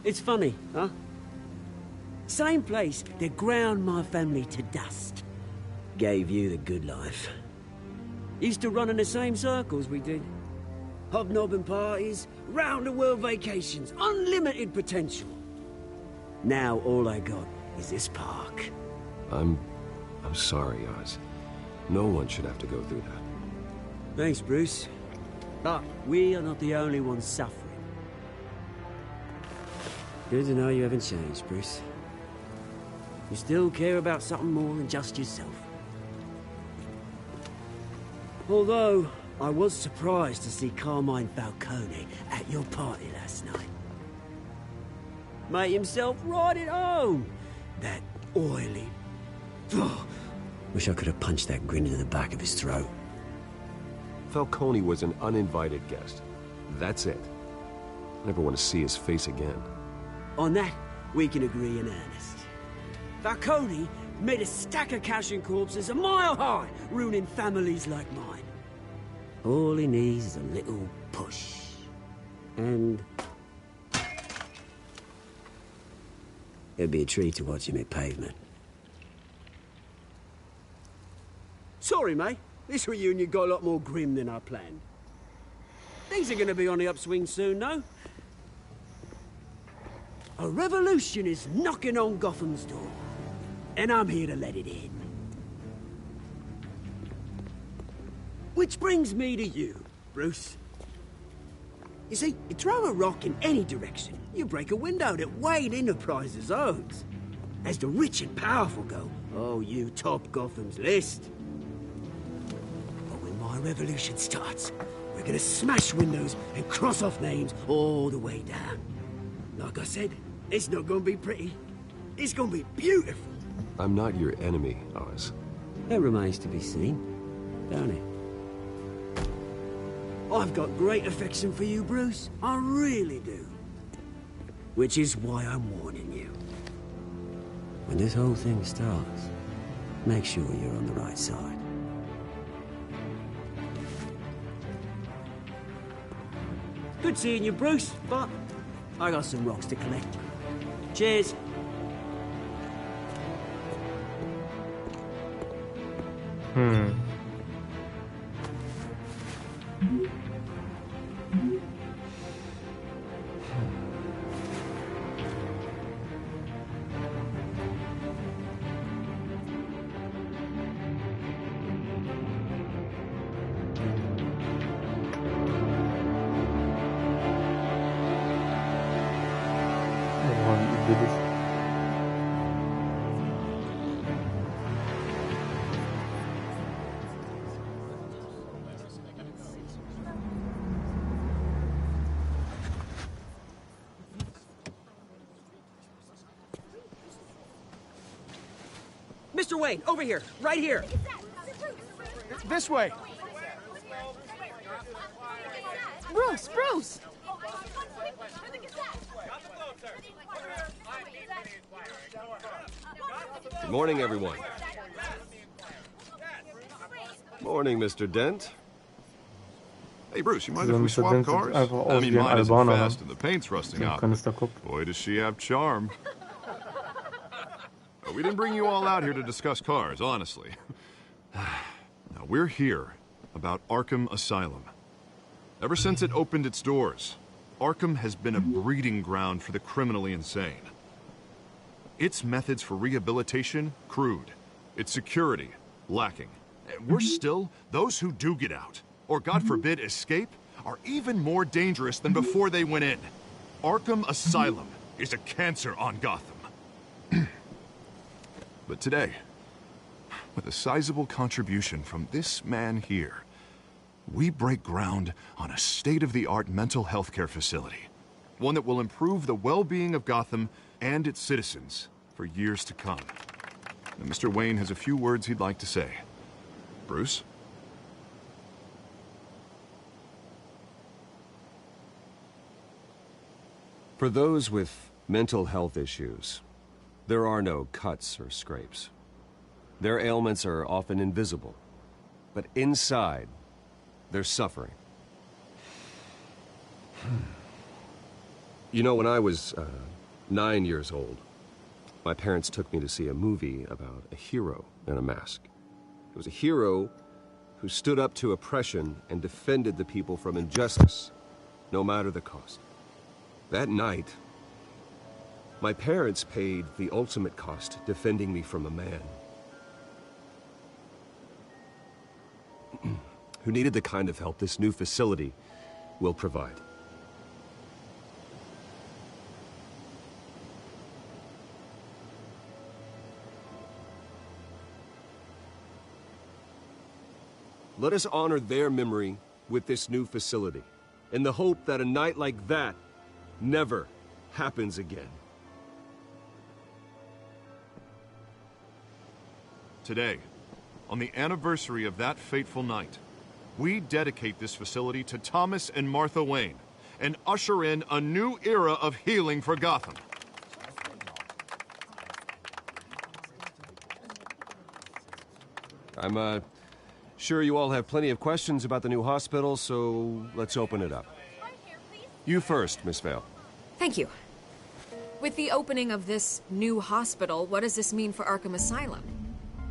It's funny, huh? Same place that ground my family to dust. Gave you the good life. Used to run in the same circles we did. Hobnobbing parties, round-the-world vacations, unlimited potential. Now all I got is this park. I'm sorry, Oz. No one should have to go through that. Thanks, Bruce. But we are not the only ones suffering. Good to know you haven't changed, Bruce. You still care about something more than just yourself. Although, I was surprised to see Carmine Falcone at your party last night. Made himself right at home. That oily... Wish I could have punched that grin into the back of his throat. Falcone was an uninvited guest. That's it. Never want to see his face again. On that, we can agree in earnest. Falcone made a stack of cash and corpses a mile high, ruining families like mine. All he needs is a little push. And... it'd be a treat to watch him hit pavement. Sorry, mate. This reunion got a lot more grim than I planned. Things are gonna be on the upswing soon, no? A revolution is knocking on Gotham's door. And I'm here to let it in. Which brings me to you, Bruce. You see, you throw a rock in any direction, you break a window that Wayne Enterprises owns. As the rich and powerful go, oh, you top Gotham's list. But when my revolution starts, we're gonna smash windows and cross off names all the way down. Like I said, it's not gonna be pretty. It's gonna be beautiful. I'm not your enemy, Oz. That remains to be seen, don't it? I've got great affection for you, Bruce. I really do. Which is why I'm warning you. When this whole thing starts, make sure you're on the right side. Good seeing you, Bruce, but I got some rocks to collect. Cheers. billig. Mr. Wayne, over here, right here. This way. Bruce, Bruce! Good morning, everyone. Morning, Mr. Dent. Hey, Bruce, you mind if we swap cars? I mean, mine isn't fast and the paint's rusting out. Boy, does she have charm. We didn't bring you all out here to discuss cars, honestly. Now, we're here about Arkham Asylum. Ever since it opened its doors, Arkham has been a breeding ground for the criminally insane. Its methods for rehabilitation, crude. Its security, lacking. And worse still, those who do get out, or God forbid escape, are even more dangerous than before they went in. Arkham Asylum is a cancer on Gotham. But today, with a sizable contribution from this man here, we break ground on a state-of-the-art mental health care facility. One that will improve the well-being of Gotham and its citizens for years to come. And Mr. Wayne has a few words he'd like to say. Bruce? For those with mental health issues, there are no cuts or scrapes. Their ailments are often invisible, but inside, they're suffering. You know, when I was 9 years old, my parents took me to see a movie about a hero in a mask. It was a hero who stood up to oppression and defended the people from injustice, no matter the cost. That night, my parents paid the ultimate cost defending me from a man who needed the kind of help this new facility will provide. Let us honor their memory with this new facility, in the hope that a night like that never happens again. Today, on the anniversary of that fateful night, we dedicate this facility to Thomas and Martha Wayne and usher in a new era of healing for Gotham. I'm sure you all have plenty of questions about the new hospital, so let's open it up. You first, Miss Vale. Thank you. With the opening of this new hospital, what does this mean for Arkham Asylum?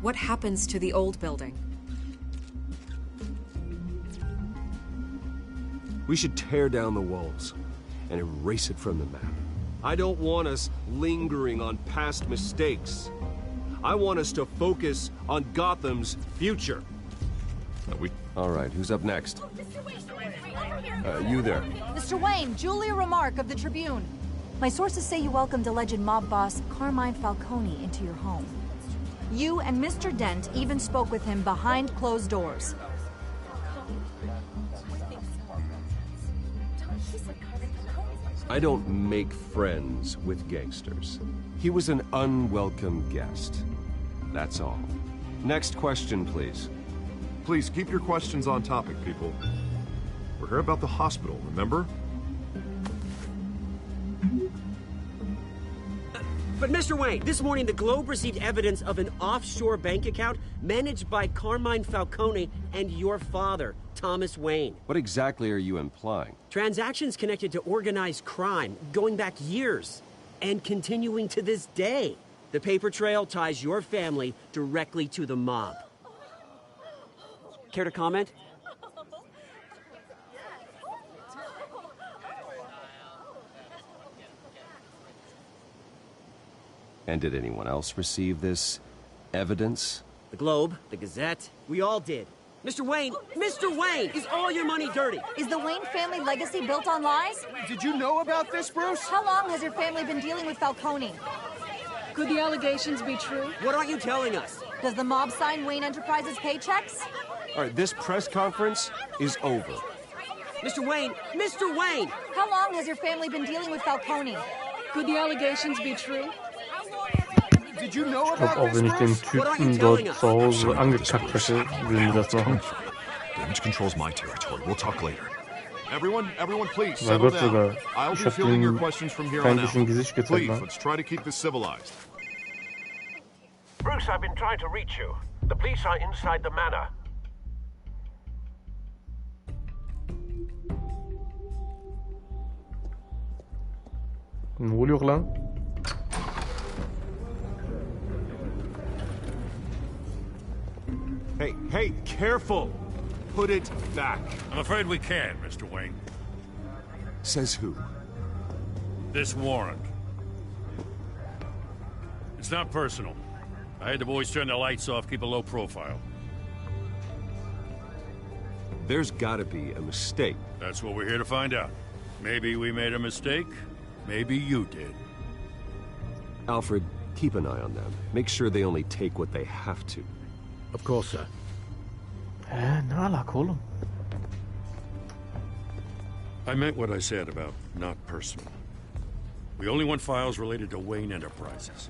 What happens to the old building? We should tear down the walls and erase it from the map. I don't want us lingering on past mistakes. I want us to focus on Gotham's future. All right, who's up next? You there. Mr. Wayne, Julia Remark of the Tribune. My sources say you welcomed alleged mob boss Carmine Falcone into your home. You and Mr. Dent even spoke with him behind closed doors. I don't make friends with gangsters. He was an unwelcome guest. That's all. Next question, please. Please keep your questions on topic, people. We're here about the hospital, remember? But Mr. Wayne, this morning the Globe received evidence of an offshore bank account managed by Carmine Falcone and your father, Thomas Wayne. What exactly are you implying? Transactions connected to organized crime, going back years, and continuing to this day. The paper trail ties your family directly to the mob. Care to comment? And did anyone else receive this evidence? The Globe, the Gazette, we all did. Mr. Wayne! Mr. Wayne! Is all your money dirty? Is the Wayne family legacy built on lies? Did you know about this, Bruce? How long has your family been dealing with Falcone? Could the allegations be true? What aren't you telling us? Does the mob sign Wayne Enterprises paychecks? All right, this press conference is over. Mr. Wayne! Mr. Wayne! How long has your family been dealing with Falcone? Could the allegations be true? Did you know Ich glaube, auch wenn ich den Typen dort zu Hause angekackt hätte, würden die das machen. Damage control's my territory. We'll talk later. Everyone, please Mein settle Gott down. sogar. I'll Ich be hab fielding your ihm questions from here kein on bisschen out. Gesicht gezeigt, Please, ne? let's try to keep this civilized. Bruce, I've been trying to reach you. The police are inside the manor. Dann hol ich auch lang. Hey, careful! Put it back. I'm afraid we can't, Mr. Wayne. Says who? This warrant. It's not personal. I had the boys turn the lights off, keep a low profile. There's gotta be a mistake. That's what we're here to find out. Maybe we made a mistake. Maybe you did. Alfred, keep an eye on them. Make sure they only take what they have to. Of course, sir. Na, hol ihn. I meant what I said about not personal. We only want files related to Wayne Enterprises.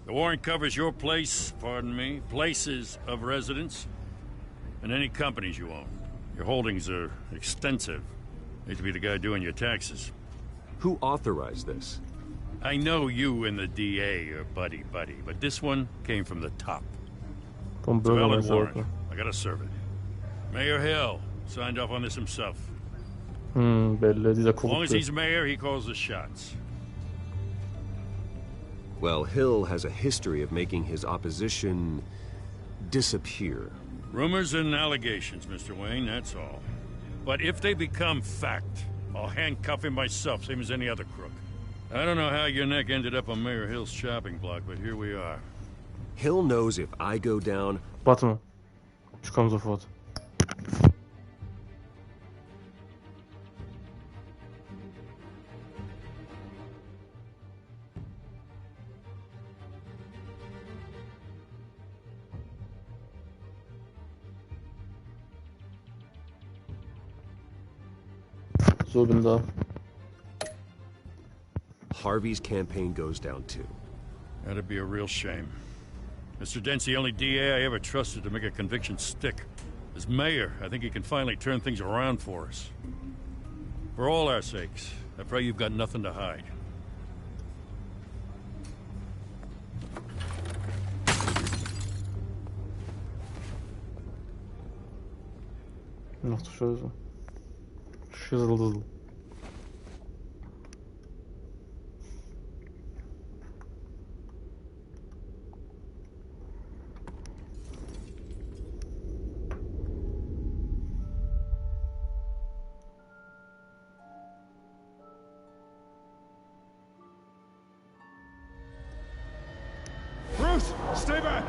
The warrant covers your place, pardon me, places of residence, and any companies you own. Your holdings are extensive. Hate to be the guy doing your taxes. Who authorized this? I know you and the DA are buddy-buddy, but this one came from the top. Vom It's a valid Bürgermeister. warrant. I gotta serve it. Mayor Hill signed off on this himself. Bälle, dieser As long as he's Korrupte. mayor, he calls the shots. Well, Hill has a history of making his opposition disappear. Rumors and allegations, Mr. Wayne, that's all. But if they become fact, I'll handcuff him myself, same as any other crook. I don't know how your neck ended up on Mayor Hill's shopping block, but here we are. Hill knows if I go down... Warte mal. Ich komm sofort. So, bin da. Harvey's campaign goes down too. That'd be a real shame. Mr. Dent's the only DA I ever trusted to make a conviction stick. As mayor, I think he can finally turn things around for us. For all our sakes, I pray you've got nothing to hide. Ach du Scheiße. Schissel. Bruce, stay back!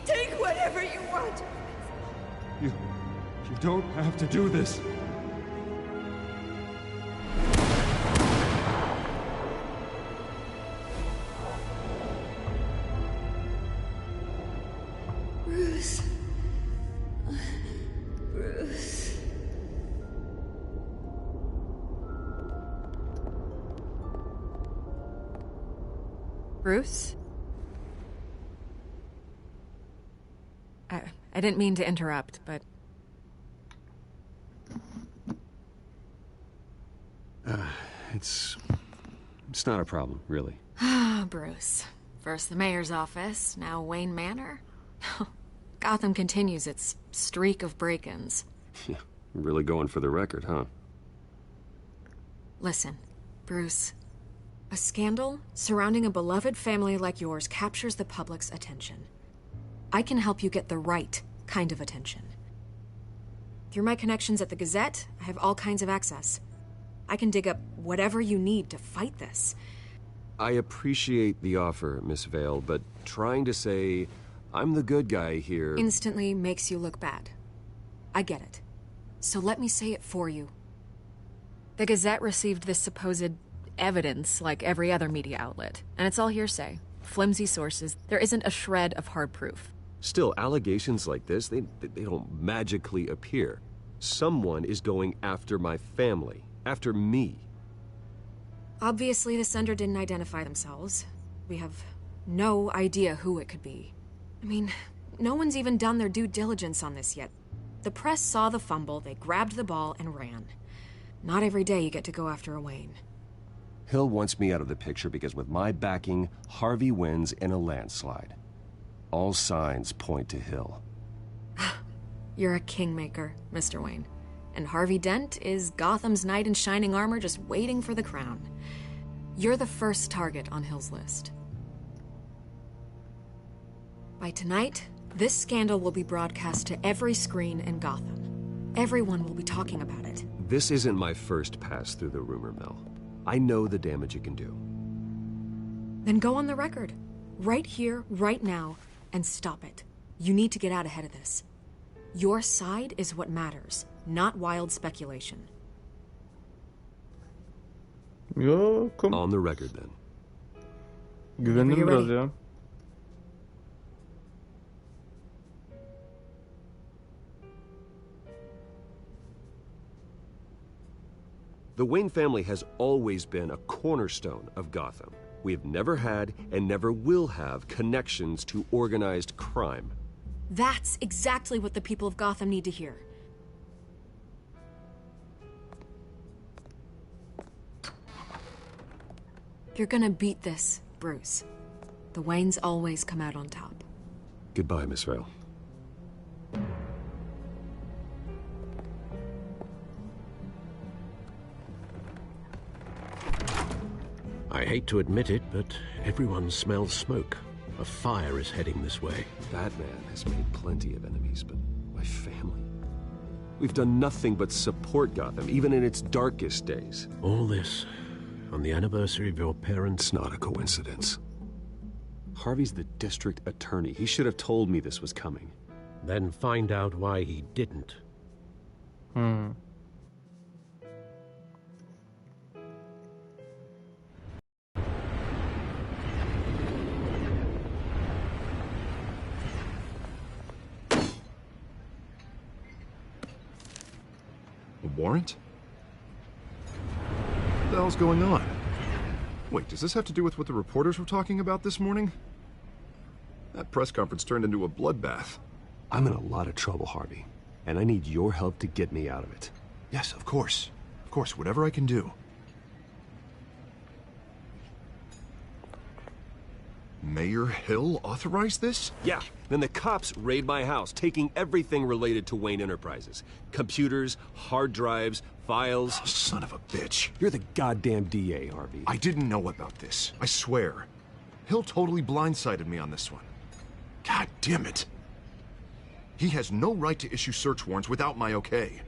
Take whatever you want. You don't have to do this. Bruce. Bruce. Bruce? I didn't mean to interrupt, but... It's not a problem, really. Ah, Bruce. First the mayor's office, now Wayne Manor. Gotham continues its streak of break-ins. Yeah, really going for the record, huh? Listen, Bruce. A scandal surrounding a beloved family like yours captures the public's attention. I can help you get the right kind of attention. Through my connections at the Gazette, I have all kinds of access. I can dig up whatever you need to fight this. I appreciate the offer, Miss Vale, but trying to say I'm the good guy here. Instantly makes you look bad. I get it. So let me say it for you. The Gazette received this supposed evidence like every other media outlet, and it's all hearsay. Flimsy sources. There isn't a shred of hard proof. Still, allegations like this, they don't magically appear. Someone is going after my family, after me. Obviously, the sender didn't identify themselves. We have no idea who it could be. I mean, no one's even done their due diligence on this yet. The press saw the fumble, they grabbed the ball and ran. Not every day you get to go after a Wayne. Hill wants me out of the picture because with my backing, Harvey wins in a landslide. All signs point to Hill. You're a kingmaker, Mr. Wayne. And Harvey Dent is Gotham's knight in shining armor just waiting for the crown. You're the first target on Hill's list. By tonight, this scandal will be broadcast to every screen in Gotham. Everyone will be talking about it. This isn't my first pass through the rumor mill. I know the damage it can do. Then go on the record. Right here, right now, and stop it. You need to get out ahead of this. Your side is what matters, not wild speculation. Ja, komm. On the record, then. Gewinnen wir das, ja. The Wayne family has always been a cornerstone of Gotham. We have never had and never will have connections to organized crime. That's exactly what the people of Gotham need to hear. You're gonna beat this, Bruce. The Waynes always come out on top. Goodbye, Miss Vale. I hate to admit it, but everyone smells smoke. A fire is heading this way. Batman has made plenty of enemies, but my family... We've done nothing but support Gotham, even in its darkest days. All this on the anniversary of your parents'... It's not a coincidence. Harvey's the district attorney. He should have told me this was coming. Then find out why he didn't. A warrant? What the hell's going on? Wait, does this have to do with what the reporters were talking about this morning? That press conference turned into a bloodbath. I'm in a lot of trouble, Harvey, and I need your help to get me out of it. Yes, of course. Of course, whatever I can do. Mayor Hill authorized this? Yeah. Then the cops raid my house, taking everything related to Wayne Enterprises. Computers, hard drives, files. Oh, son of a bitch. You're the goddamn DA, Harvey. I didn't know about this. I swear. Hill totally blindsided me on this one. God damn it. He has no right to issue search warrants without my okay.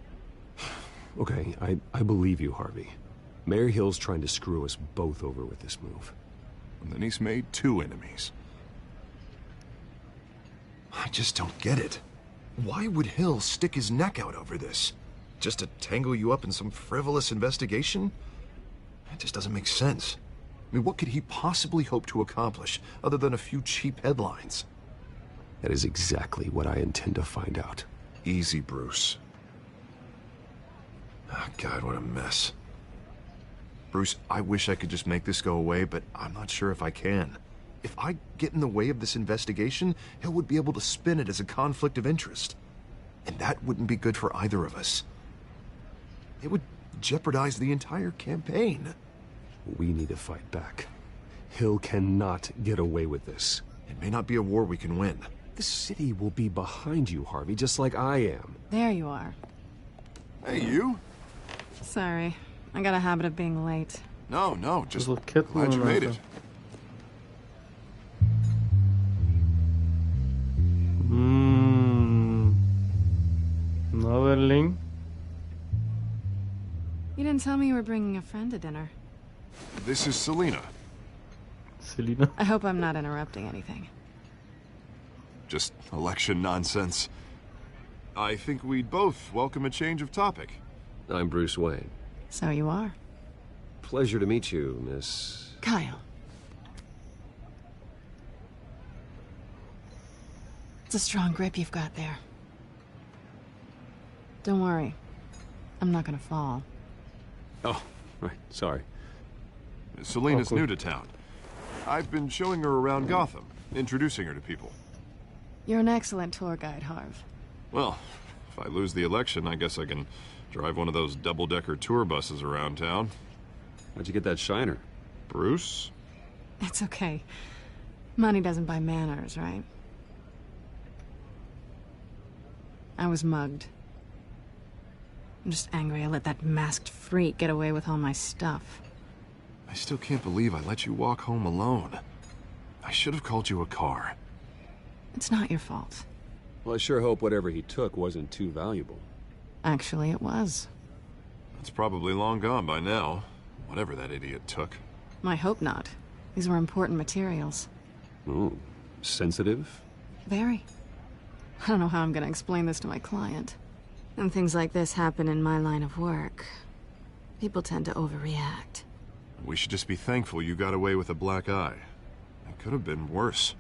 Okay, I believe you, Harvey. Mayor Hill's trying to screw us both over with this move. And then he's made 2 enemies. I just don't get it. Why would Hill stick his neck out over this? Just to tangle you up in some frivolous investigation? It just doesn't make sense. I mean, what could he possibly hope to accomplish other than a few cheap headlines? That is exactly what I intend to find out. Easy, Bruce. Oh, God, what a mess. Bruce, I wish I could just make this go away, but I'm not sure if I can. If I get in the way of this investigation, Hill would be able to spin it as a conflict of interest. And that wouldn't be good for either of us. It would jeopardize the entire campaign. We need to fight back. Hill cannot get away with this. It may not be a war we can win. The city will be behind you, Harvey, just like I am. There you are. Hey, you? Sorry. I got a habit of being late. No, just glad you made it. Another link. You didn't tell me you were bringing a friend to dinner. This is Selina. Selina? I hope I'm not interrupting anything. just election nonsense. I think we'd both welcome a change of topic. I'm Bruce Wayne. So you are. Pleasure to meet you, Miss... Kyle. It's a strong grip you've got there. Don't worry. I'm not gonna fall. Oh, right. Sorry. Selena's new to town. I've been showing her around Gotham, introducing her to people. You're an excellent tour guide, Harv. Well, if I lose the election, I guess I can drive one of those double-decker tour buses around town. How'd you get that shiner? Bruce? It's okay. Money doesn't buy manners, right? I was mugged. I'm just angry I let that masked freak get away with all my stuff. I still can't believe I let you walk home alone. I should have called you a car. It's not your fault. Well, I sure hope whatever he took wasn't too valuable. Actually, it was. It's probably long gone by now, whatever that idiot took. I hope not. These were important materials. Ooh, sensitive? Very. I don't know how I'm gonna explain this to my client. And things like this happen in my line of work. People tend to overreact. We should just be thankful you got away with a black eye. It could have been worse.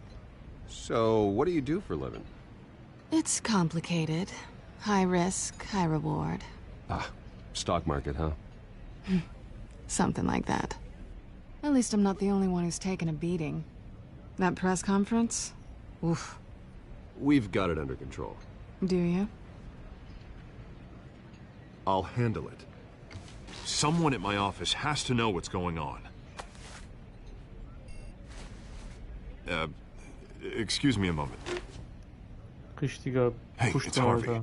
So, what do you do for a living? It's complicated. High risk, high reward. Ah, stock market, huh? Something like that. At least I'm not the only one who's taken a beating. That press conference? Oof. We've got it under control. Do you? I'll handle it. Someone at my office has to know what's going on. Excuse me a moment. Richtiger Hey, it's Harvey. Alter.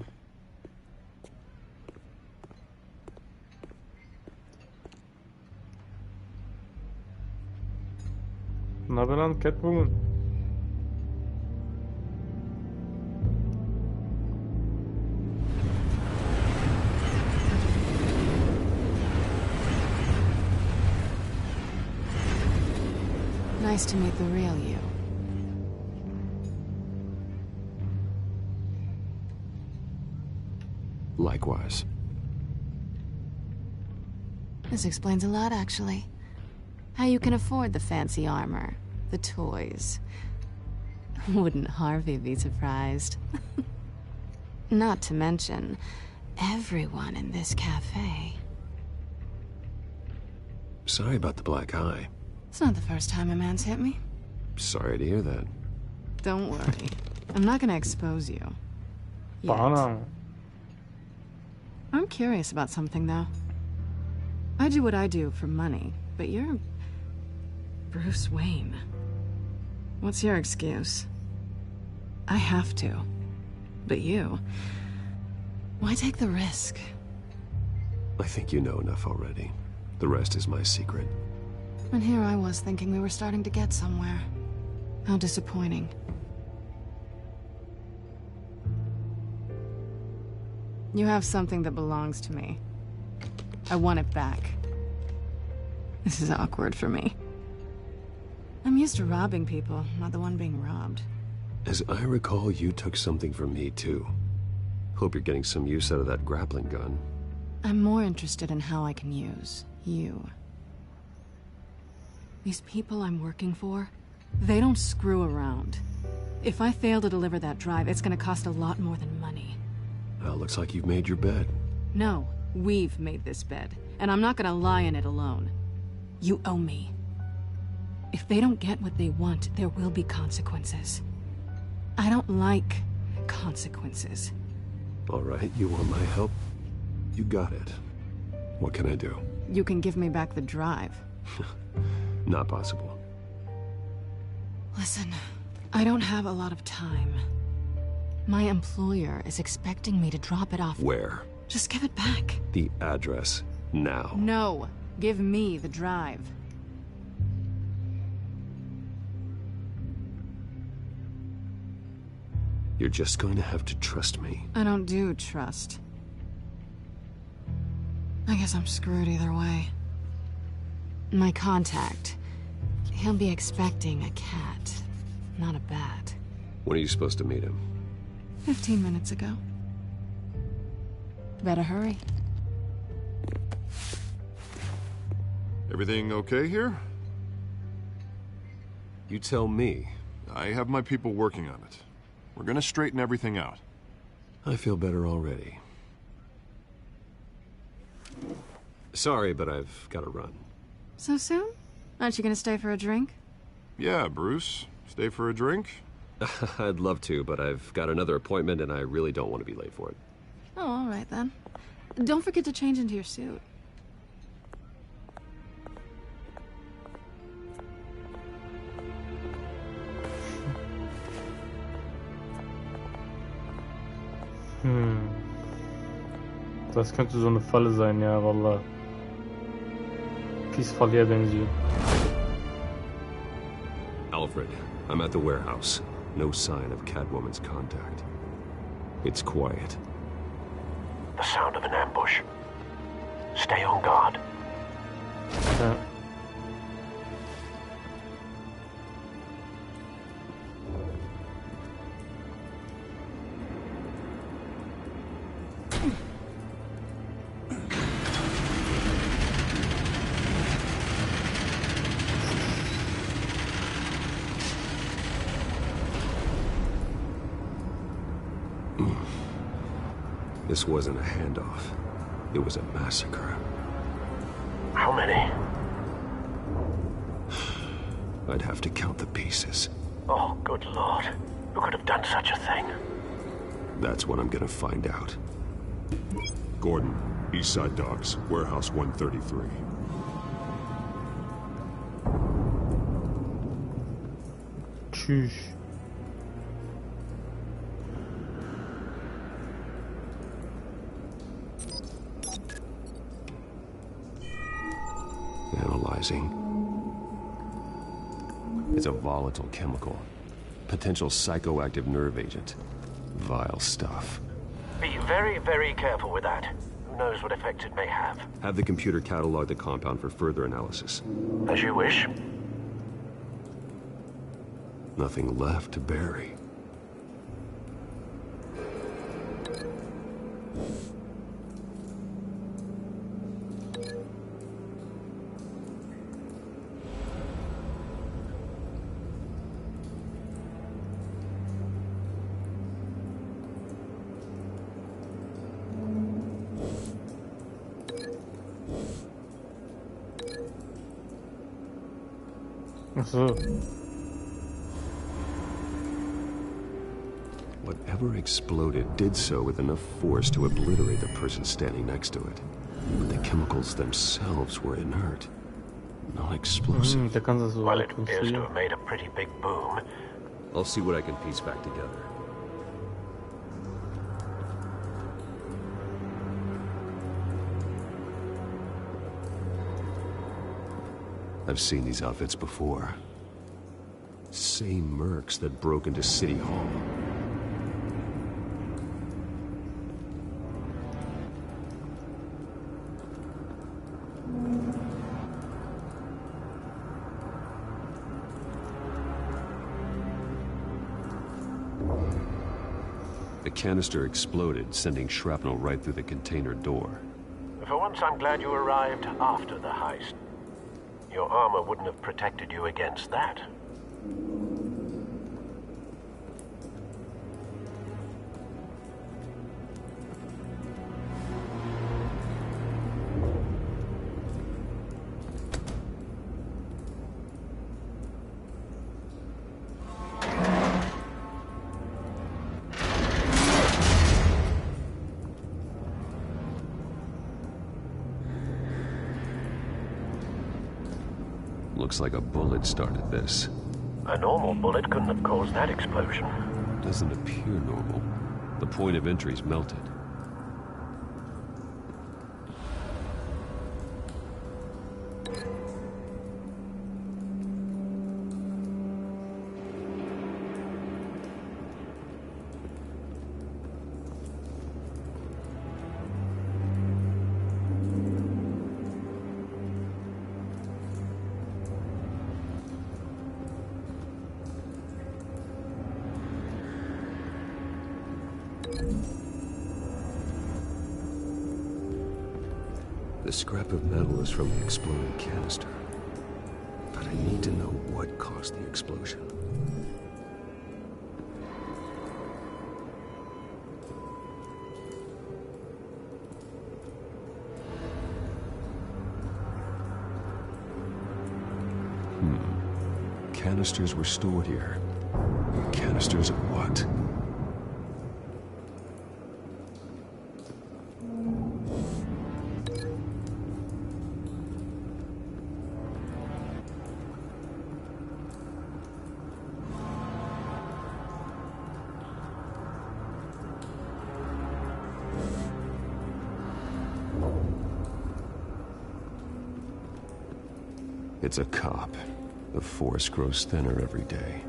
Na benannt, Catwoman. Nice to meet the real you. Likewise. This explains a lot, actually. How you can afford the fancy armor, the toys. Wouldn't Harvey be surprised? Not to mention, everyone in this cafe. Sorry about the black eye. It's not the first time a man's hit me. Sorry to hear that. Don't worry. I'm not gonna expose you. Yet. Banner. I'm curious about something, though. I do what I do for money, but you're... Bruce Wayne. What's your excuse? I have to. But you... Why take the risk? I think you know enough already. The rest is my secret. And here I was thinking we were starting to get somewhere. How disappointing. You have something that belongs to me. I want it back. This is awkward for me. I'm used to robbing people, not the one being robbed. As I recall, you took something from me, too. Hope you're getting some use out of that grappling gun. I'm more interested in how I can use you. These people I'm working for, they don't screw around. If I fail to deliver that drive, it's gonna cost a lot more than money. Well, looks like you've made your bed. No, we've made this bed, and I'm not gonna lie in it alone. You owe me. If they don't get what they want, there will be consequences. I don't like consequences. All right, you want my help? You got it. What can I do? You can give me back the drive. Not possible. Listen, I don't have a lot of time. My employer is expecting me to drop it off. Where? Just give it back. The address, now. No, give me the drive. You're just going to have to trust me. I don't do trust. I guess I'm screwed either way. My contact, he'll be expecting a cat, not a bat. When are you supposed to meet him? 15 minutes ago. Better hurry. Everything okay here? You tell me. I have my people working on it. We're gonna straighten everything out. I feel better already. Sorry, but I've got to run. So soon? Aren't you gonna stay for a drink? Yeah, Bruce. Stay for a drink? I'd love to, but I've got another appointment and I really don't want to be late for it. Oh, all right then. Don't forget to change into your suit. Das könnte so eine Falle sein, ja, wallah. Peaceful Benzin. Alfred, I'm at the warehouse. No sign of Catwoman's contact. It's quiet. The sound of an ambush. Stay on guard. Ja. This wasn't a handoff. It was a massacre. How many? I'd have to count the pieces. Oh, good Lord. Who could have done such a thing? That's what I'm gonna find out. Gordon, Eastside Docks, Warehouse 133. Tschüss. Analyzing. It's a volatile chemical. Potential psychoactive nerve agent. Vile stuff. Be very, very careful with that. Who knows what effect it may have. Have the computer catalog the compound for further analysis. As you wish. Nothing left to bury. So. Whatever exploded did so with enough force to obliterate the person standing next to it. But the chemicals themselves were inert, non-explosive. Well, it appears to have made a pretty big boom. I'll see what I can piece back together. I've seen these outfits before. Same mercs that broke into City Hall. The canister exploded, sending shrapnel right through the container door. For once, I'm glad you arrived after the heist. Your armor wouldn't have protected you against that. Looks like a bullet started this. A normal bullet couldn't have caused that explosion. Doesn't appear normal. The point of entry's melted. The scrap of metal is from the exploding canister. But I need to know what caused the explosion. Canisters were stored here. Canisters of what? It's a cop. The force grows thinner every day.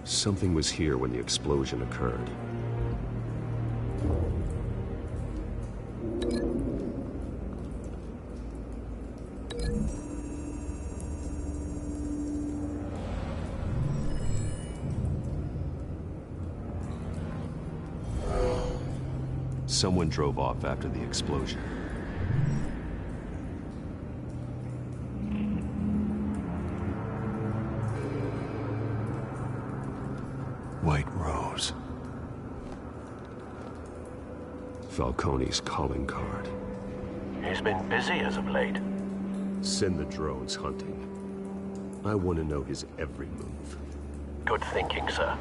Something was here when the explosion occurred. Someone drove off after the explosion. White Rose. Falcone's calling card. He's been busy as of late. Send the drones hunting. I want to know his every move. Good thinking, sir.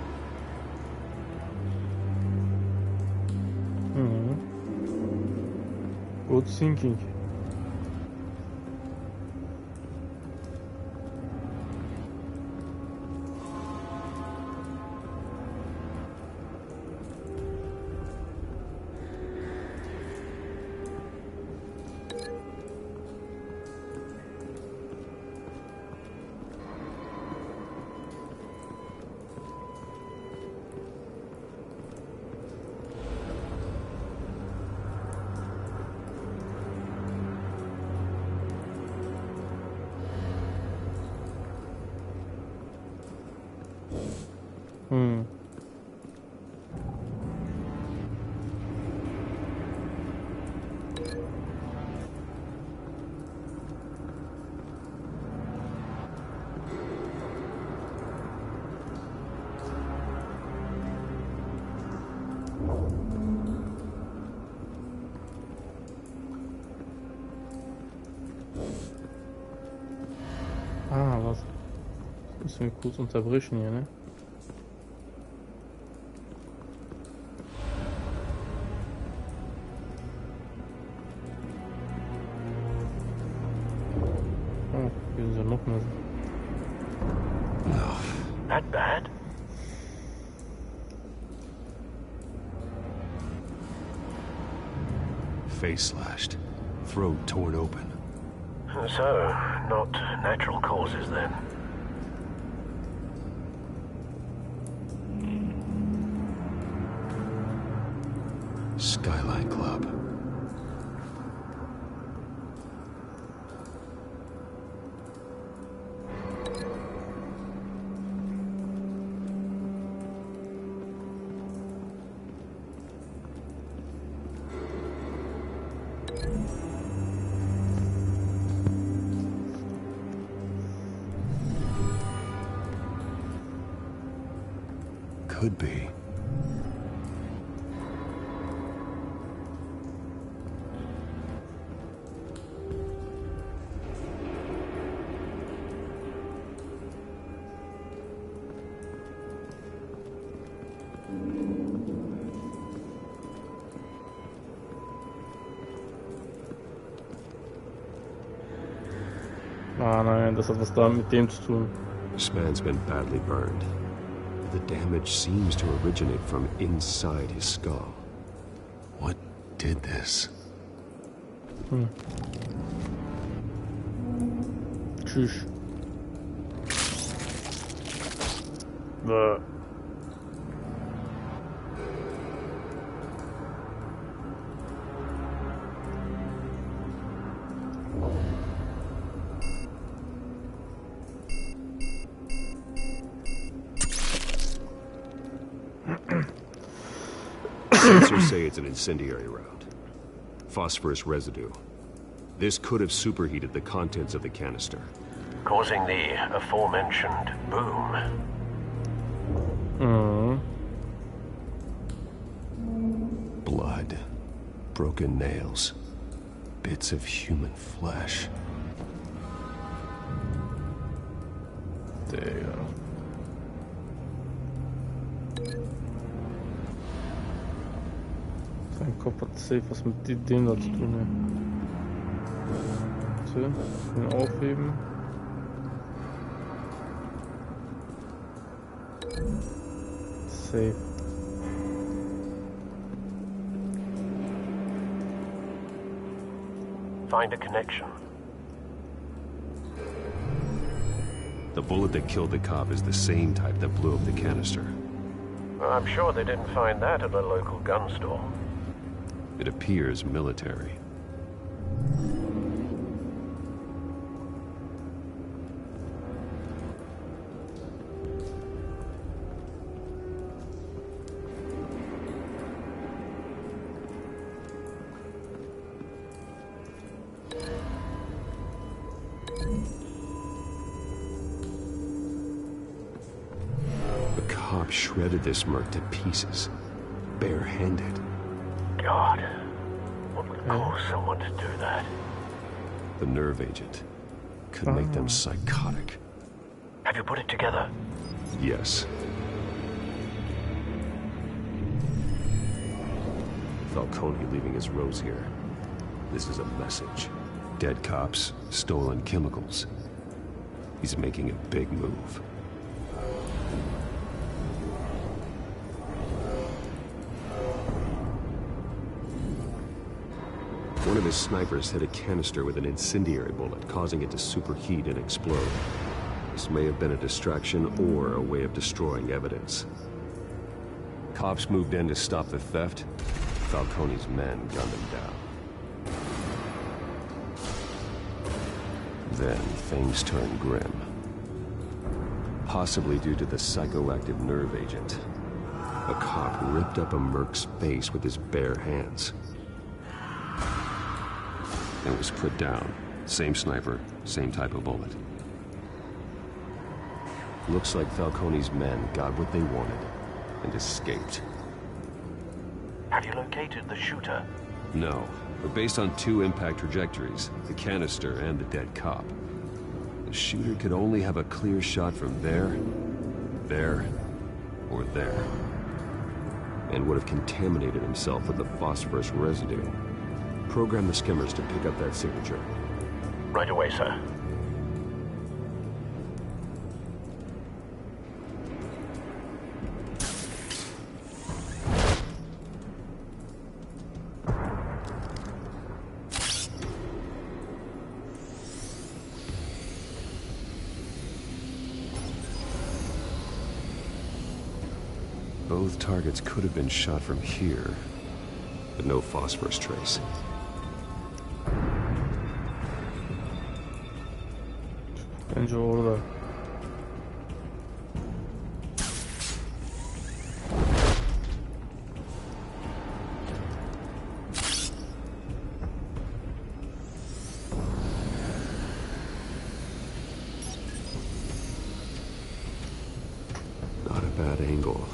Good thinking. Was? Müssen wir kurz unterbrechen hier, ne? Oh, hier sind ja noch mehr. Not bad. Face slashed. Throat torn open. So, not natural causes then. Skyline Club. Could be. Ah nein, das hat was da mit dem zu tun. This man's been badly burned. The damage seems to originate from inside his skull. What did this? Tschüss. Sensors say it's an incendiary round. Phosphorus residue. This could have superheated the contents of the canister, causing the aforementioned boom. Blood, broken nails, bits of human flesh. Digga. Sein Kopf hat safe was mit dem da zu tun, ne? So, den aufheben. Safe. Find a connection. The bullet that killed the cop is the same type that blew up the canister. I'm sure they didn't find that at a local gun store. It appears military. Shredded this merc to pieces, barehanded. God, what would cause someone to do that? The nerve agent could make them psychotic. Have you put it together? Yes. Falcone leaving his rose here. This is a message. Dead cops, stolen chemicals. He's making a big move. One of his snipers hit a canister with an incendiary bullet, causing it to superheat and explode. This may have been a distraction or a way of destroying evidence. Cops moved in to stop the theft. Falcone's men gunned him down. Then things turned grim. Possibly due to the psychoactive nerve agent. A cop ripped up a merc's face with his bare hands. And was put down. Same sniper, same type of bullet. Looks like Falcone's men got what they wanted and escaped. Have you located the shooter? No, but based on two impact trajectories, the canister and the dead cop, the shooter could only have a clear shot from there, or there, and would have contaminated himself with the phosphorus residue. Program the skimmers to pick up that signature. Right away, sir. Both targets could have been shot from here, but no phosphorus trace. Bence orada. Not a bad angle.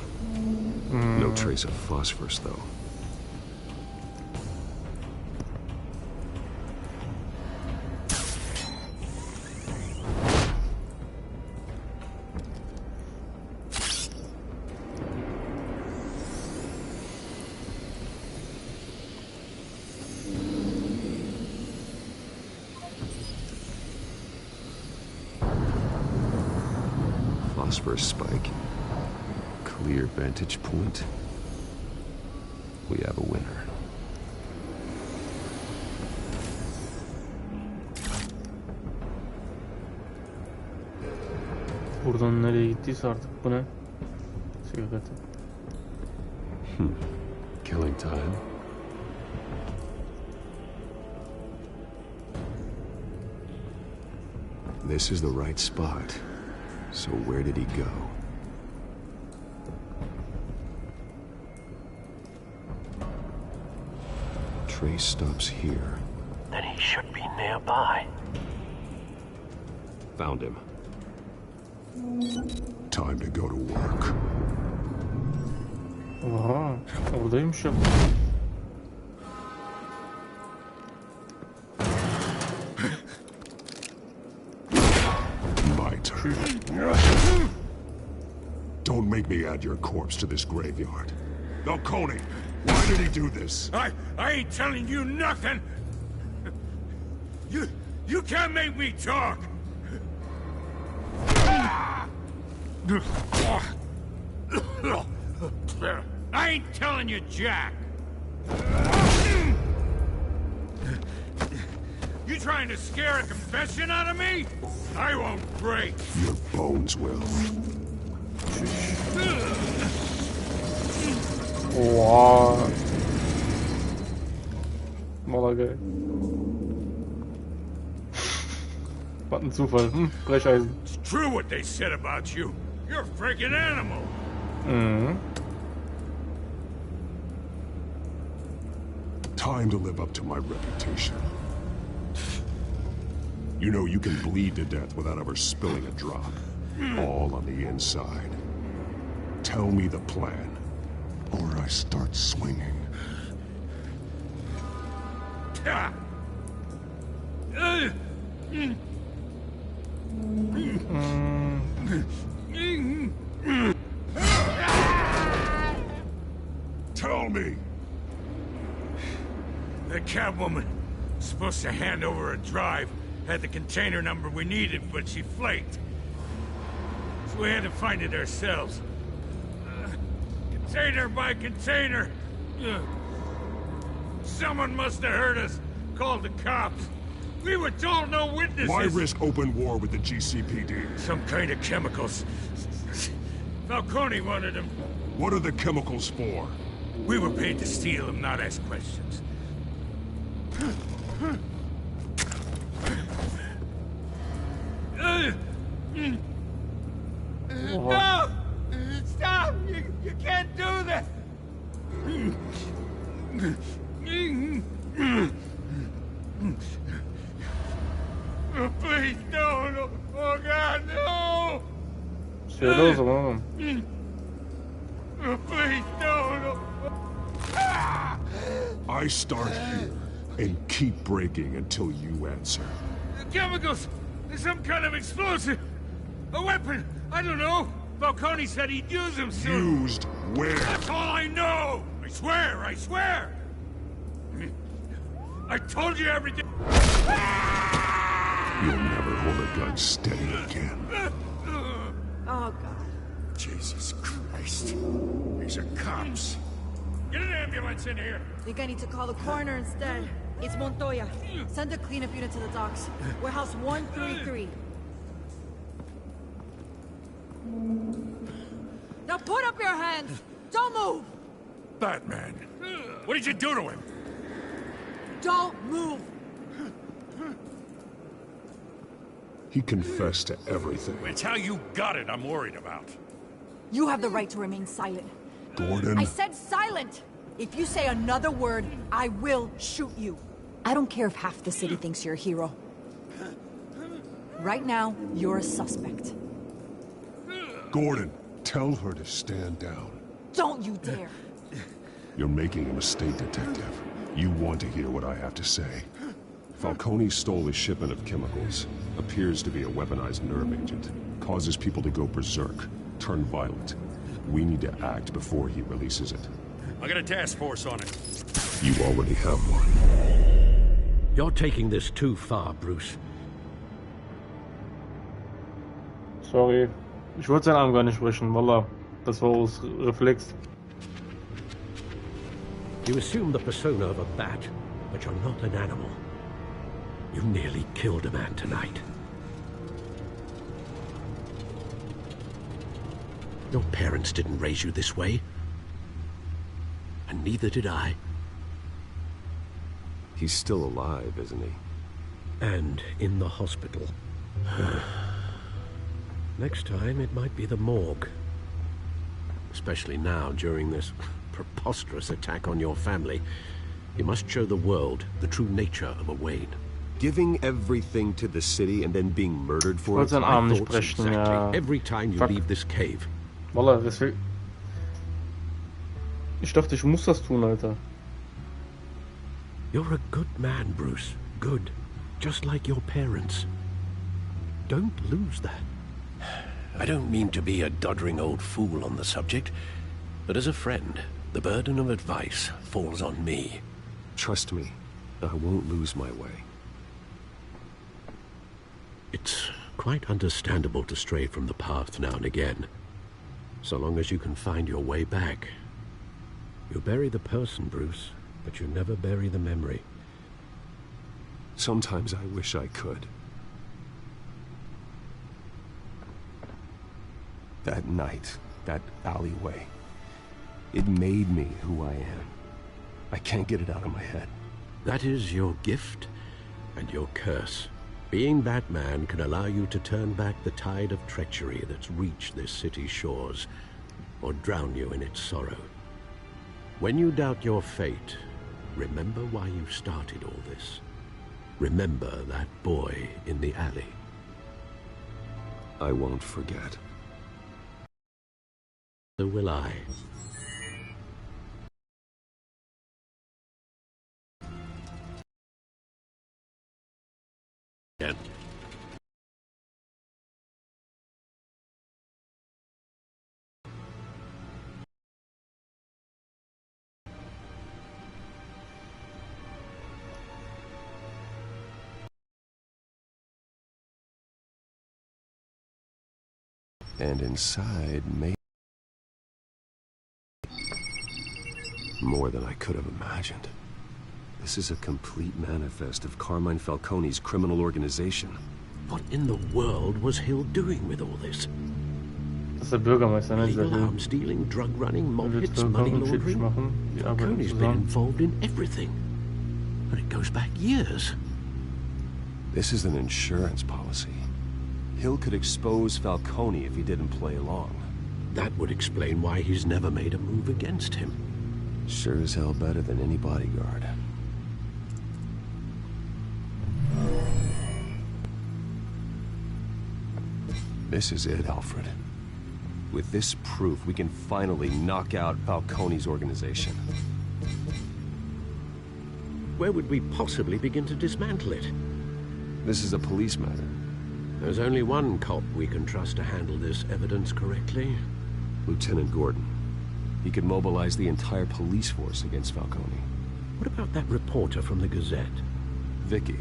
No trace of phosphorus, though. Phosphorus spike. Clear vantage point. We have a winner. Buradan nereye gittiyse artık bu ne? Sigareti. Killing time. This is the right spot. So where did he go? trace stops here. Then he should be nearby. Found him. Time to go to work. Aha, oradaymış ya. My turn. Don't make me add your corpse to this graveyard. Falcone, why did he do this? I ain't telling you nothing. You can't make me talk. I ain't telling you, Jack. You trying to scare a confession out of me? I won't break. Your bones will. Wow. Maler geil. Was ein Zufall. Brecheisen. It's true what they said about you. You're a freaking animal. Time to live up to my reputation. You know you can bleed to death without ever spilling a drop. All on the inside. Tell me the plan, or I start swinging. Tell me. The Catwoman was supposed to hand over a drive, had the container number we needed, but she flaked. So we had to find it ourselves. Container by container. Someone must have heard us, called the cops. We were told no witnesses. Why risk open war with the GCPD? Some kind of chemicals. Falcone wanted them. What are the chemicals for? We were paid to steal them, not ask questions. No! Stop! You can't do that! Oh, please, no! Oh, God, no! Serioso, mano. Oh, please, no! I start here and keep breaking until you answer. The chemicals! There's some kind of explosive! A weapon! I don't know! Falcone said he'd use them soon! Used where? That's all I know! I swear! I swear! I told you everything! You'll never hold a gun steady again. Oh, God. Jesus Christ. These are cops. Get an ambulance in here! Think I need to call the coroner instead. It's Montoya. Send a cleanup unit to the docks. Warehouse 133. Now put up your hands! Don't move! Batman, what did you do to him? Don't move! He confessed to everything. It's how you got it I'm worried about. You have the right to remain silent. Gordon? I said silent! If you say another word, I will shoot you. I don't care if half the city thinks you're a hero. Right now, you're a suspect. Gordon, tell her to stand down. Don't you dare! You're making a mistake, Detective. You want to hear what I have to say. Falcone stole a shipment of chemicals. Appears to be a weaponized nerve agent. Causes people to go berserk, turn violent. We need to act before he releases it. I got a task force on it. You already have one. You're taking this too far, Bruce. Sorry. Ich wollte seinen Namen gar nicht sprechen, Wallah. Das war aus Reflex. You assume the persona of a bat, but you're not an animal. You nearly killed a man tonight. Your parents didn't raise you this way. And neither did I. He's still alive, isn't he? And in the hospital. Next time, it might be the morgue. Especially now, during this preposterous attack on your family. You must show the world the true nature of a Wayne. Giving everything to the city and then being murdered for it? Seinen Arm nicht brechen, ja. Every time you leave this cave. Wallah, deswegen... Ich dachte, ich muss das tun, Alter. You're a good man, Bruce. Good. Just like your parents. Don't lose that. I don't mean to be a doddering old fool on the subject, but as a friend, the burden of advice falls on me. Trust me, I won't lose my way. It's quite understandable to stray from the path now and again. So long as you can find your way back. You bury the person, Bruce, but you never bury the memory. Sometimes I wish I could. That night, that alleyway, it made me who I am. I can't get it out of my head. That is your gift and your curse. Being Batman can allow you to turn back the tide of treachery that's reached this city's shores, or drown you in its sorrow. When you doubt your fate, remember why you started all this. Remember that boy in the alley. I won't forget. So will I. Yeah. And inside, more than I could have imagined. This is a complete manifest of Carmine Falcone's criminal organization. What in the world was Hill doing with all this? Das ist der Bürgermeister, ne? Illegal arms dealing, drug running, mob hits, money laundering. Falcone's been involved in everything. And it goes back years. This is an insurance policy. Hill could expose Falcone if he didn't play along. That would explain why he's never made a move against him. Sure as hell better than any bodyguard. This is it, Alfred. With this proof, we can finally knock out Falcone's organization. Where would we possibly begin to dismantle it? This is a police matter. There's only one cop we can trust to handle this evidence correctly. Lieutenant Gordon. He could mobilize the entire police force against Falcone. What about that reporter from the Gazette? Vicky.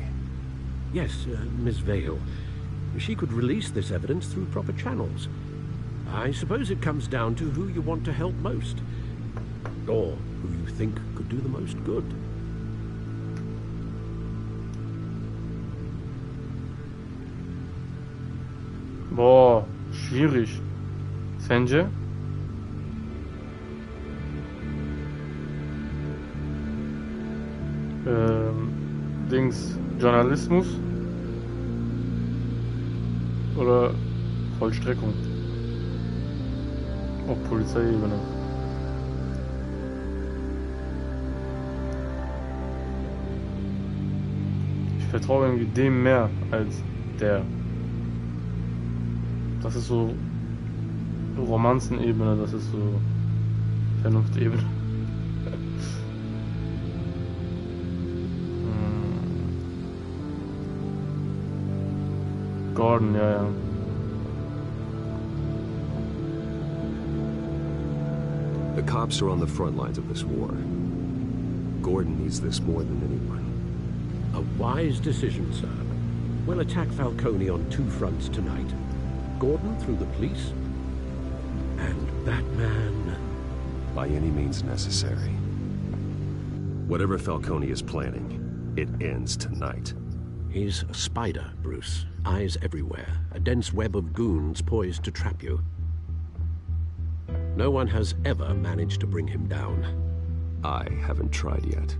Yes, Miss Vale. She could release this evidence through proper channels. I suppose it comes down to who you want to help most. Or who you think could do the most good. Boah, schwierig. Sence? Dings, Journalismus? Oder Vollstreckung? Auf Polizeiebene. Ich vertraue irgendwie dem mehr als der. Das ist so Romanzenebene, das ist so Vernunftebene. Gordon, ja, ja. The cops are on the front lines of this war. Gordon needs this more than anyone. A wise decision, sir. We'll attack Falcone on two fronts tonight. Gordon through the police, and Batman... by any means necessary. Whatever Falcone is planning, it ends tonight. He's a spider, Bruce. Eyes everywhere. A dense web of goons poised to trap you. No one has ever managed to bring him down. I haven't tried yet.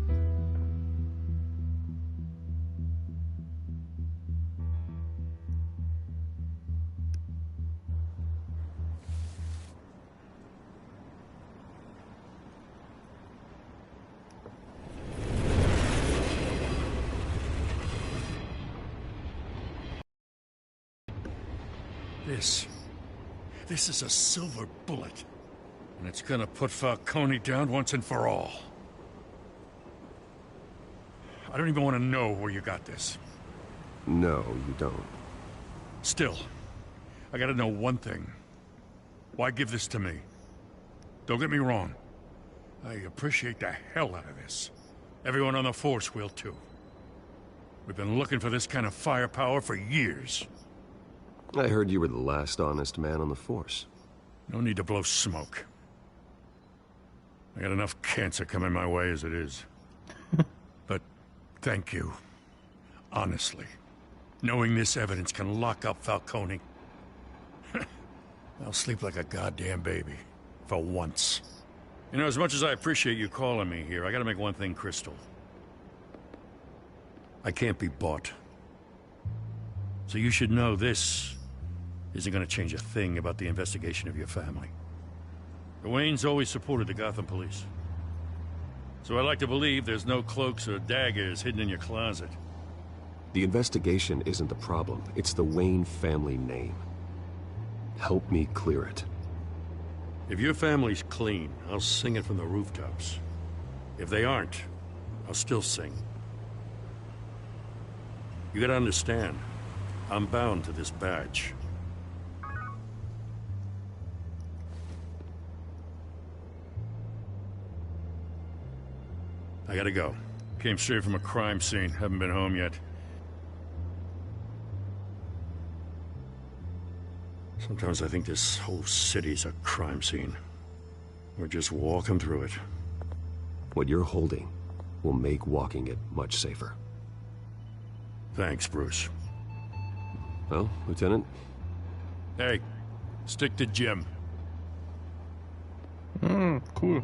This is a silver bullet. And it's gonna put Falcone down once and for all. I don't even want to know where you got this. No, you don't. Still, I gotta know one thing. Why give this to me? Don't get me wrong. I appreciate the hell out of this. Everyone on the force will too. We've been looking for this kind of firepower for years. I heard you were the last honest man on the force. No need to blow smoke. I got enough cancer coming my way as it is. But thank you. Honestly. Knowing this evidence can lock up Falcone. I'll sleep like a goddamn baby. For once. You know, as much as I appreciate you calling me here, I gotta make one thing crystal. I can't be bought. So you should know this isn't gonna change a thing about the investigation of your family. The Waynes always supported the Gotham police. So I like to believe there's no cloaks or daggers hidden in your closet. The investigation isn't the problem. It's the Wayne family name. Help me clear it. If your family's clean, I'll sing it from the rooftops. If they aren't, I'll still sing. You gotta understand, I'm bound to this badge. I gotta go. Came straight from a crime scene. Haven't been home yet. Sometimes I think this whole city's a crime scene. We're just walking through it. What you're holding will make walking it much safer. Thanks, Bruce. Well, Lieutenant? Hey, stick to Jim. Cool.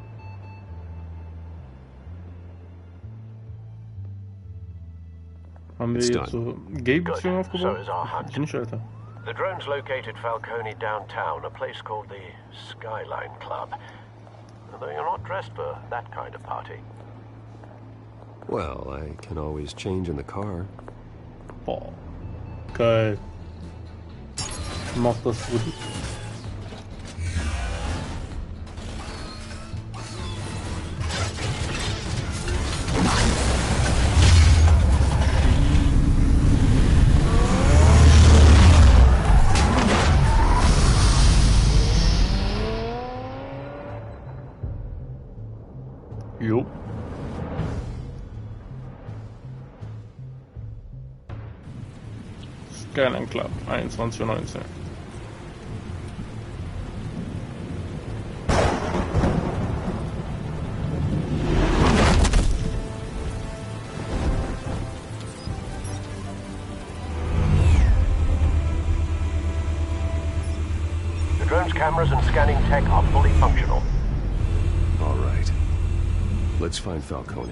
Haben wir jetzt so Gay-Beziehungen aufgebaut? Ich nicht, Alter. The drone's located Falcone downtown, a place called the Skyline Club. Although you're not dressed for that kind of party. Well, I can always change in the car. Boah. Geil. Mach das gut. Jo. Skyline Club, 21:19. The drone's cameras and scanning tech are fully functional. All right. Let's find Falcone.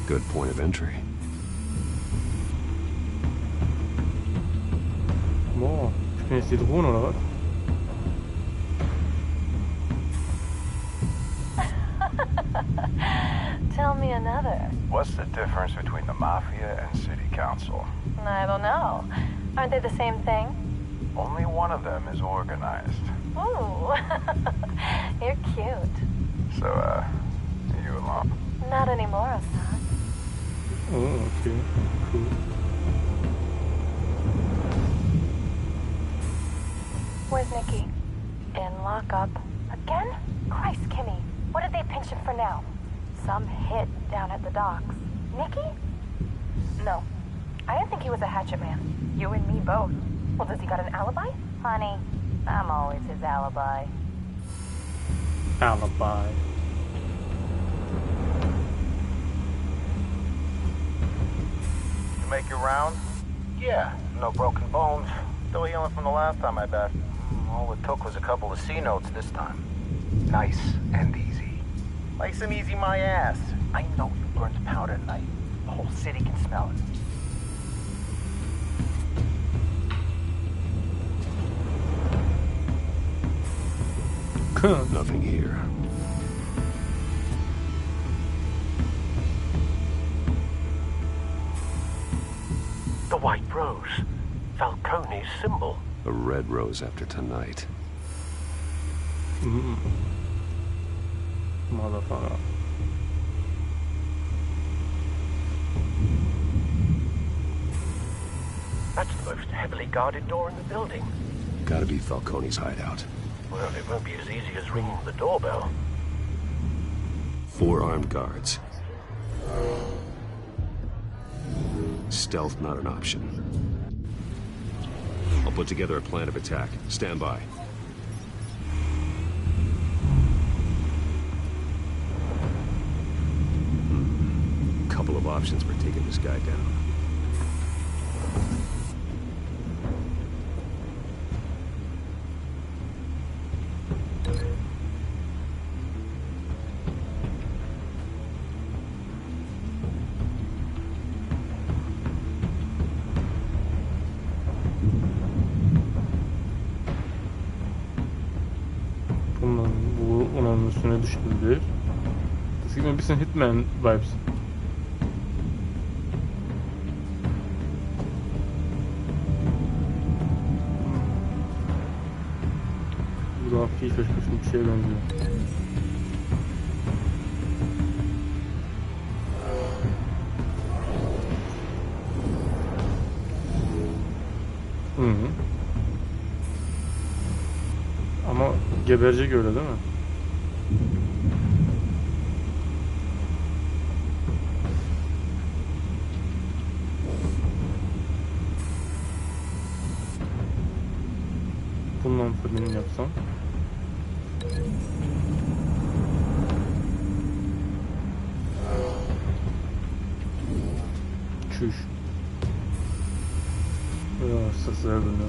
Good point of entry. Boah, ich bin jetzt die Drohne, oder was? Tell me another. What's the difference between the Mafia and City Council? I don't know. Aren't they the same thing? Only one of them is organized. Ooh, you're cute. So, are you alone? Not anymore, Assad. Oh, okay. Cool. Where's Nikki? In lockup. Again? Christ, Kimmy. What did they pinch him for now? Some hit down at the docks. Nikki? No. I didn't think he was a hatchet man. You and me both. Well, does he got an alibi? Honey, I'm always his alibi. Alibi. You make your round? Yeah, no broken bones. Still healing from the last time, I bet. All it took was a couple of C notes this time. Nice and easy. Nice and easy, my ass. I know you burned powder tonight. The whole city can smell it. Nothing here. rose. Falcone's symbol. A red rose after tonight. Motherfucker. That's the most heavily guarded door in the building. Gotta be Falcone's hideout. Well, it won't be as easy as ringing the doorbell. 4 armed guards. Stealth not an option. I'll put together a plan of attack. Stand by. Couple of options for taking this guy down. Onun üstüne düştürdü. Das gibt mir ein bisschen Hitman-Vibes. Bu da vielversprechend bir şeye benziyor. Ama geberecek öyle değil mi? Bundan fırını yapsam. Tschüss. Ja, ist dasselbe, ne?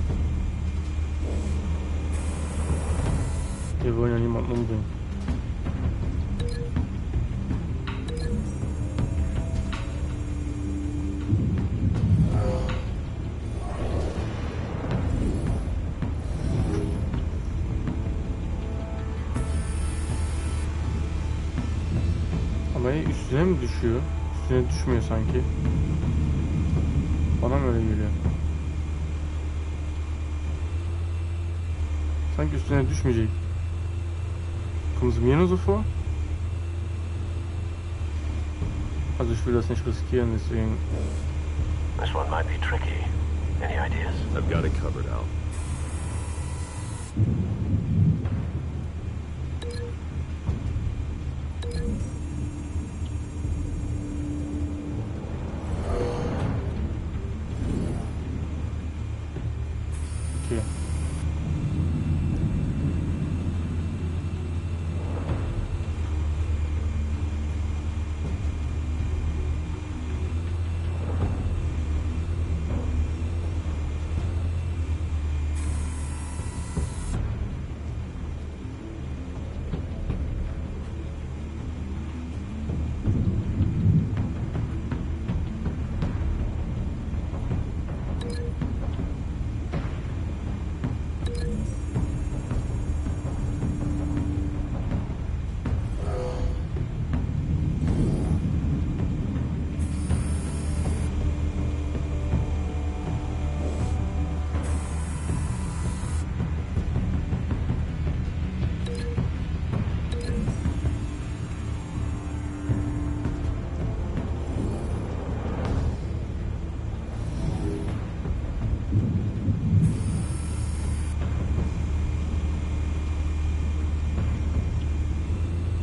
Wir wollen ja niemanden umbringen. Ama üstüne mi düşüyor? Üstüne düşmüyor sanki. Bana mı öyle geliyor? Sanki üstüne düşmeyecek. Kommt es mir nur so vor? Also ich will das nicht riskieren, deswegen... This one might be tricky. Any ideas? I've got it covered, Al. Okay.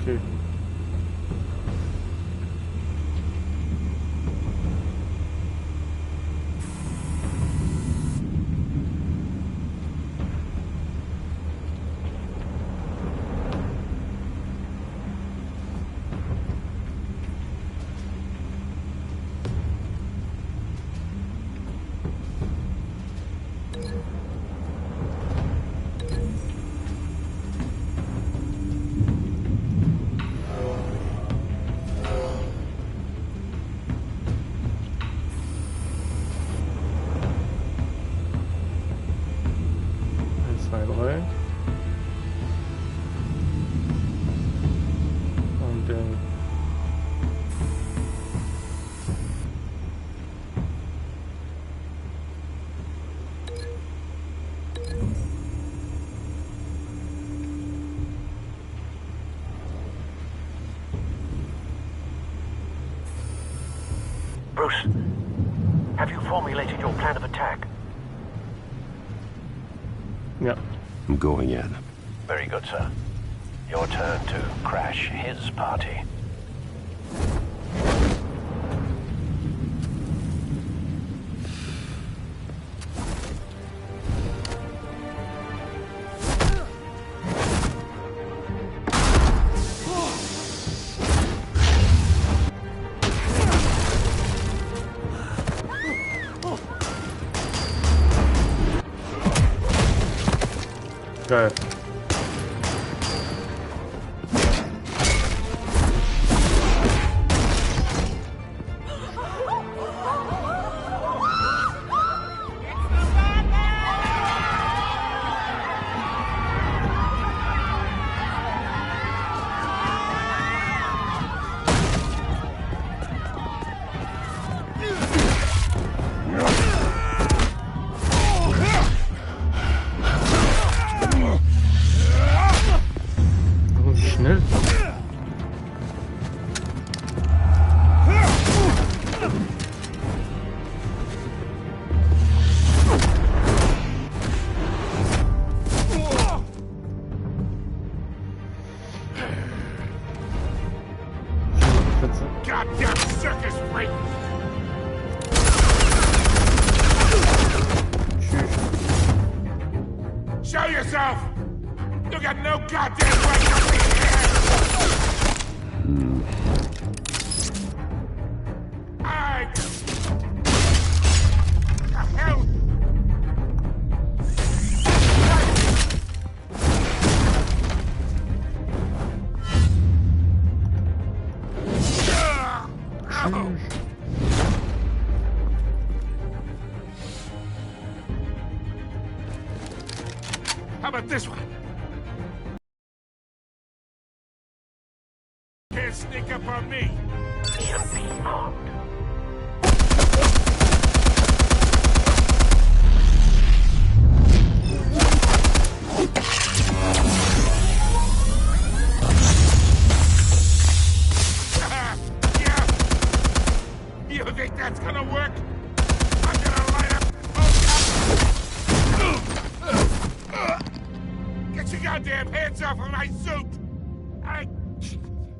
Okay. Und, 4, Ja. I'm going in. Very good, sir. Your turn to crash his party. Geil. Goddamn circus freak! Show yourself! You got no goddamn right to be here! I... The hell? How about this one? Can't sneak up on me. EMP armed. Yeah. You think that's gonna work? I'm gonna light up. Get your goddamn hands off of my suit!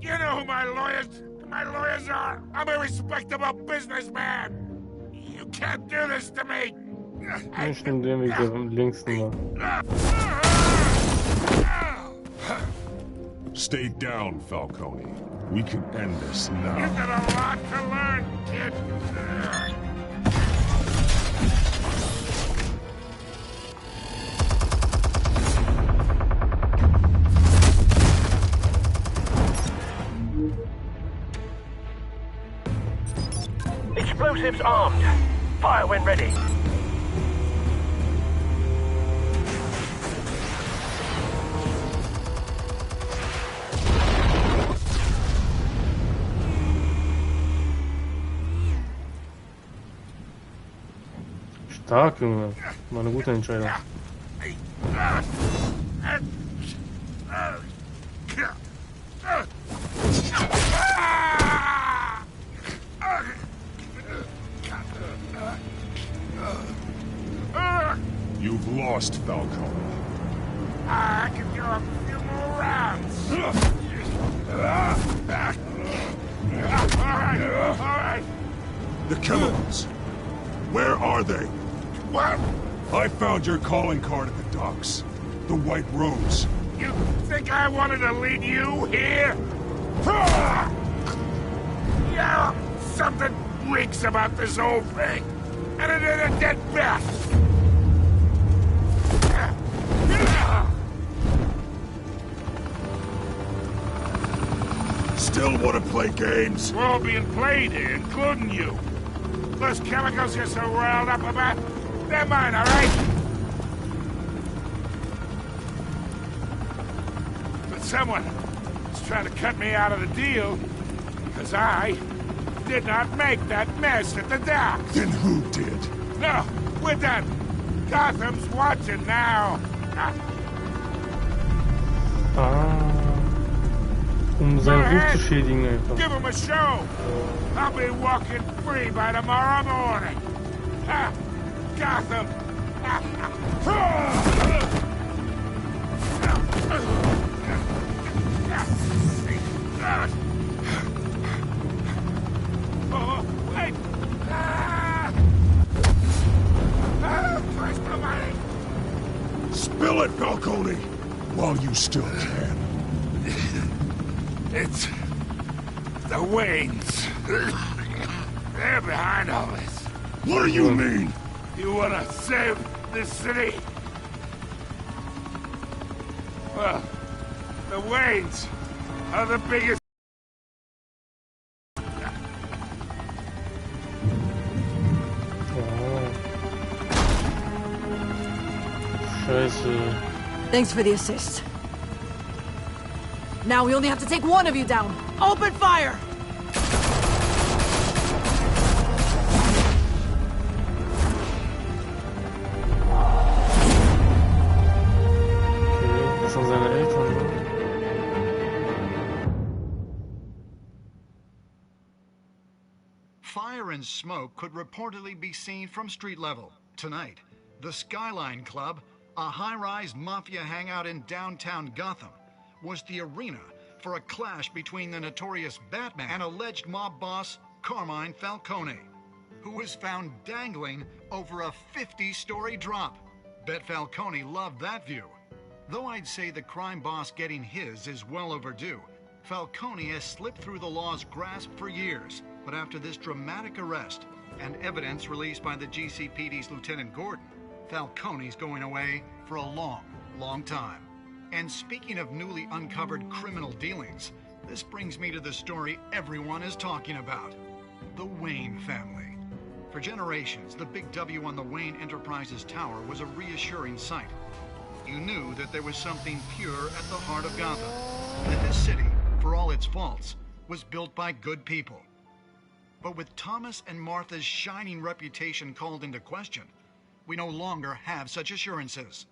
You know who my lawyers are! I'm a respectable businessman! You can't do this to me! Nicht in dem Weg, der am linksten war. Stay down, Falcone. We can end this now. You've got a lot to learn, kid! Explosives armed. Fire when ready. Stark, Junge. War eine gute Entscheidung. You've lost, Falcone. I can go a few more rounds. All right. The chemicals. Where are they? What? I found your calling card at the docks. The White Rose. You think I wanted to lead you here? Yeah, something reeks about this whole thing. And it is a dead bat. Still want to play games? We're all being played here, including you. Those chemicals you're so riled up about, they're mine, all right? But someone is trying to cut me out of the deal because I did not make that mess at the docks. Then who did? No, we're done. Gotham's watching now. Seinen Ruf zu schädigen einfach. Give him a show. I'll be walking free by tomorrow morning. Gotham. Oh, wait! Christ almighty! Spill it, Falcone, while you still can. It's the Waynes. They're behind all this. What do you mean? You want to save this city? Well, the Waynes are the biggest. Scheiße. Thanks for the assist. Now we only have to take one of you down. Open fire! Okay, das sind seine Eltern, ne? Fire and smoke could reportedly be seen from street level. Tonight, the Skyline Club, a high-rise mafia hangout in downtown Gotham, was the arena for a clash between the notorious Batman and alleged mob boss Carmine Falcone, who was found dangling over a 50-story drop. Bet Falcone loved that view. Though I'd say the crime boss getting his is well overdue, Falcone has slipped through the law's grasp for years. But after this dramatic arrest and evidence released by the GCPD's Lieutenant Gordon, Falcone's going away for a long, long time. And speaking of newly uncovered criminal dealings, this brings me to the story everyone is talking about: the Wayne family. For generations, the big W on the Wayne Enterprises Tower was a reassuring sight. You knew that there was something pure at the heart of Gotham, that this city, for all its faults, was built by good people. But with Thomas and Martha's shining reputation called into question, we no longer have such assurances.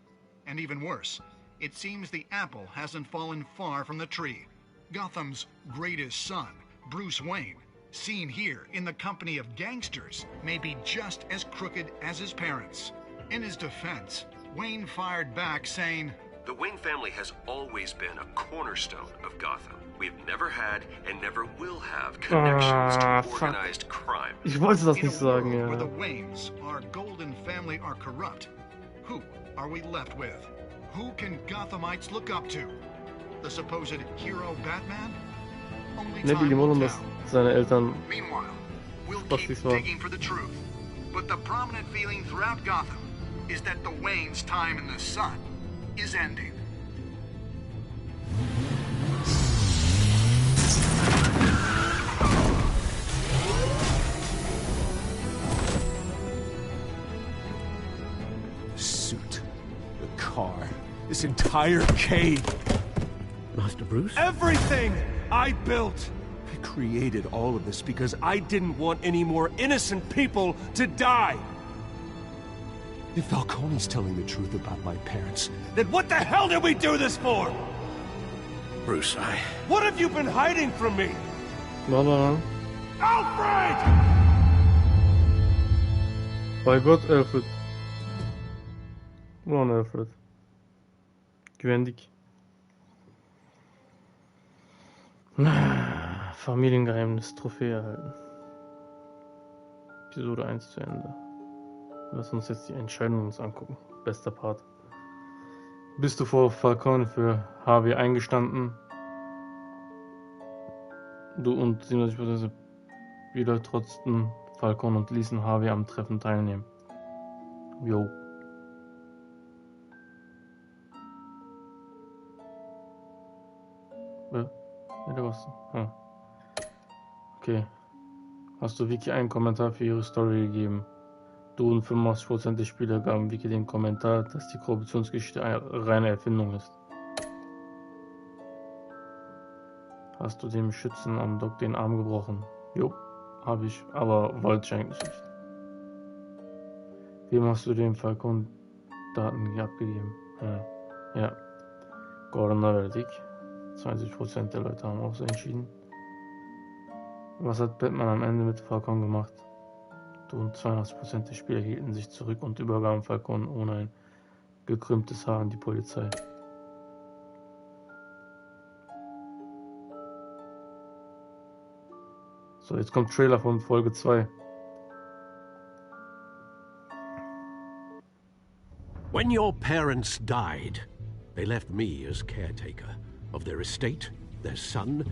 And even worse, it seems the apple hasn't fallen far from the tree. Gotham's greatest son, Bruce Wayne, seen here in the company of gangsters, may be just as crooked as his parents. In his defense, Wayne fired back saying, "The Wayne family has always been a cornerstone of Gotham. We've never had and never will have connections to organized crime." Ich wollte das nicht sagen, ja. Where the Waynes, our golden family, are corrupt, who are we left with? Who can Gothamites look up to? The supposed hero Batman? Only time will tell. Seine Eltern Meanwhile, we'll keep digging for the truth. But the prominent feeling throughout Gotham is that the Waynes' time in the sun is ending. The suit, the car, this entire cave. Master Bruce? Everything I built! I created all of this because I didn't want any more innocent people to die! If Falcone's telling the truth about my parents, then what the hell did we do this for? Bruce, What have you been hiding from me? Baba. Alfred! Bei Gott, Alfred. Ulan Alfred. Güvendik. Familiengeheimnis, Trophäe erhalten. Episode 1 zu Ende. Lass uns jetzt die Entscheidung uns angucken. Bester Part. Bist du vor Falcone für Harvey eingestanden? Du und 97% wieder trotzten Falcone und ließen Harvey am Treffen teilnehmen. Jo. Oder was? Ah. Okay. Hast du Vicky einen Kommentar für ihre Story gegeben? Du und 85% der Spieler gaben Vicky den Kommentar, dass die Korruptionsgeschichte eine reine Erfindung ist. Hast du dem Schützen am Dock den Arm gebrochen? Jo, habe ich, aber wollte ich eigentlich nicht. Wem hast du dem Falcone Daten abgegeben? Ja. Gordon'a verdik. 20% der Leute haben auch so entschieden. Was hat Batman am Ende mit Falcone gemacht? Du und 82% der Spieler hielten sich zurück und übergaben Falcone ohne ein gekrümmtes Haar an die Polizei. So, jetzt kommt Trailer von Folge 2. When your parents died, they left me as caretaker of their estate, their son,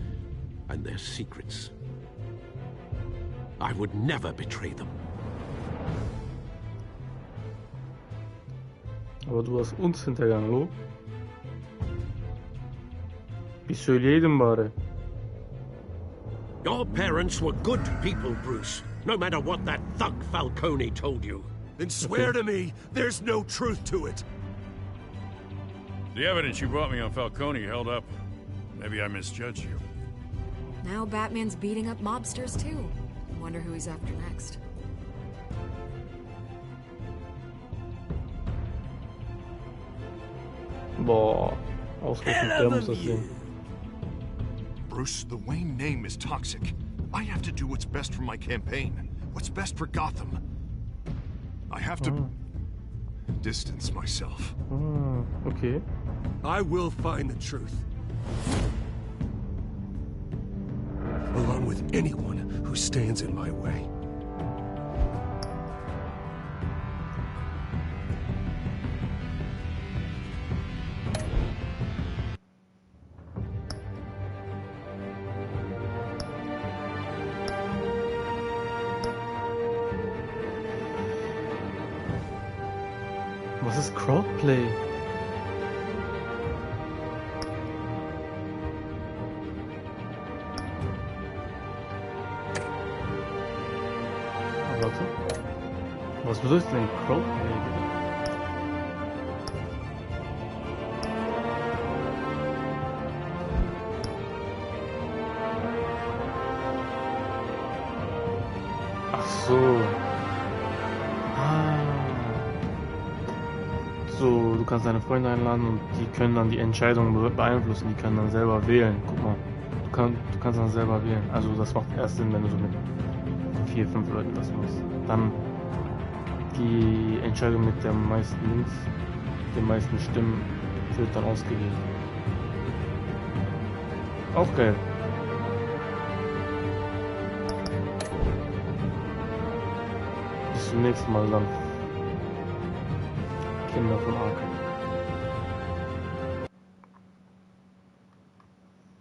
and their secrets. I would never betray them. Aber du hast uns hintergangen, lo? Bir söyleyeydin bari. Your parents were good people, Bruce, no matter what that thug Falcone told you. Then swear to me there's no truth to it. The evidence you brought me on Falcone held up. Maybe I misjudged you. Now Batman's beating up mobsters too. Wonder who he's after next. Boah, ausgerechnet der muss das sehen. Bruce, the Wayne name is toxic. I have to do what's best for my campaign. What's best for Gotham. I have to distance myself. Okay. I will find the truth. Along with anyone who stands in my way. Was ist Crowdplay? Warte. Was bedeutet denn Crowdplay? Ach so. So, du kannst deine Freunde einladen und die können dann die Entscheidung beeinflussen, die können dann selber wählen. Guck mal, du kannst dann selber wählen. Also das macht erst Sinn, wenn du so mit 4, 5 Leuten das machst. Dann die Entscheidung mit der meisten Links, den meisten Stimmen wird dann ausgegeben. Auch geil. Bis zum nächsten Mal dann. Kinder von Arkham.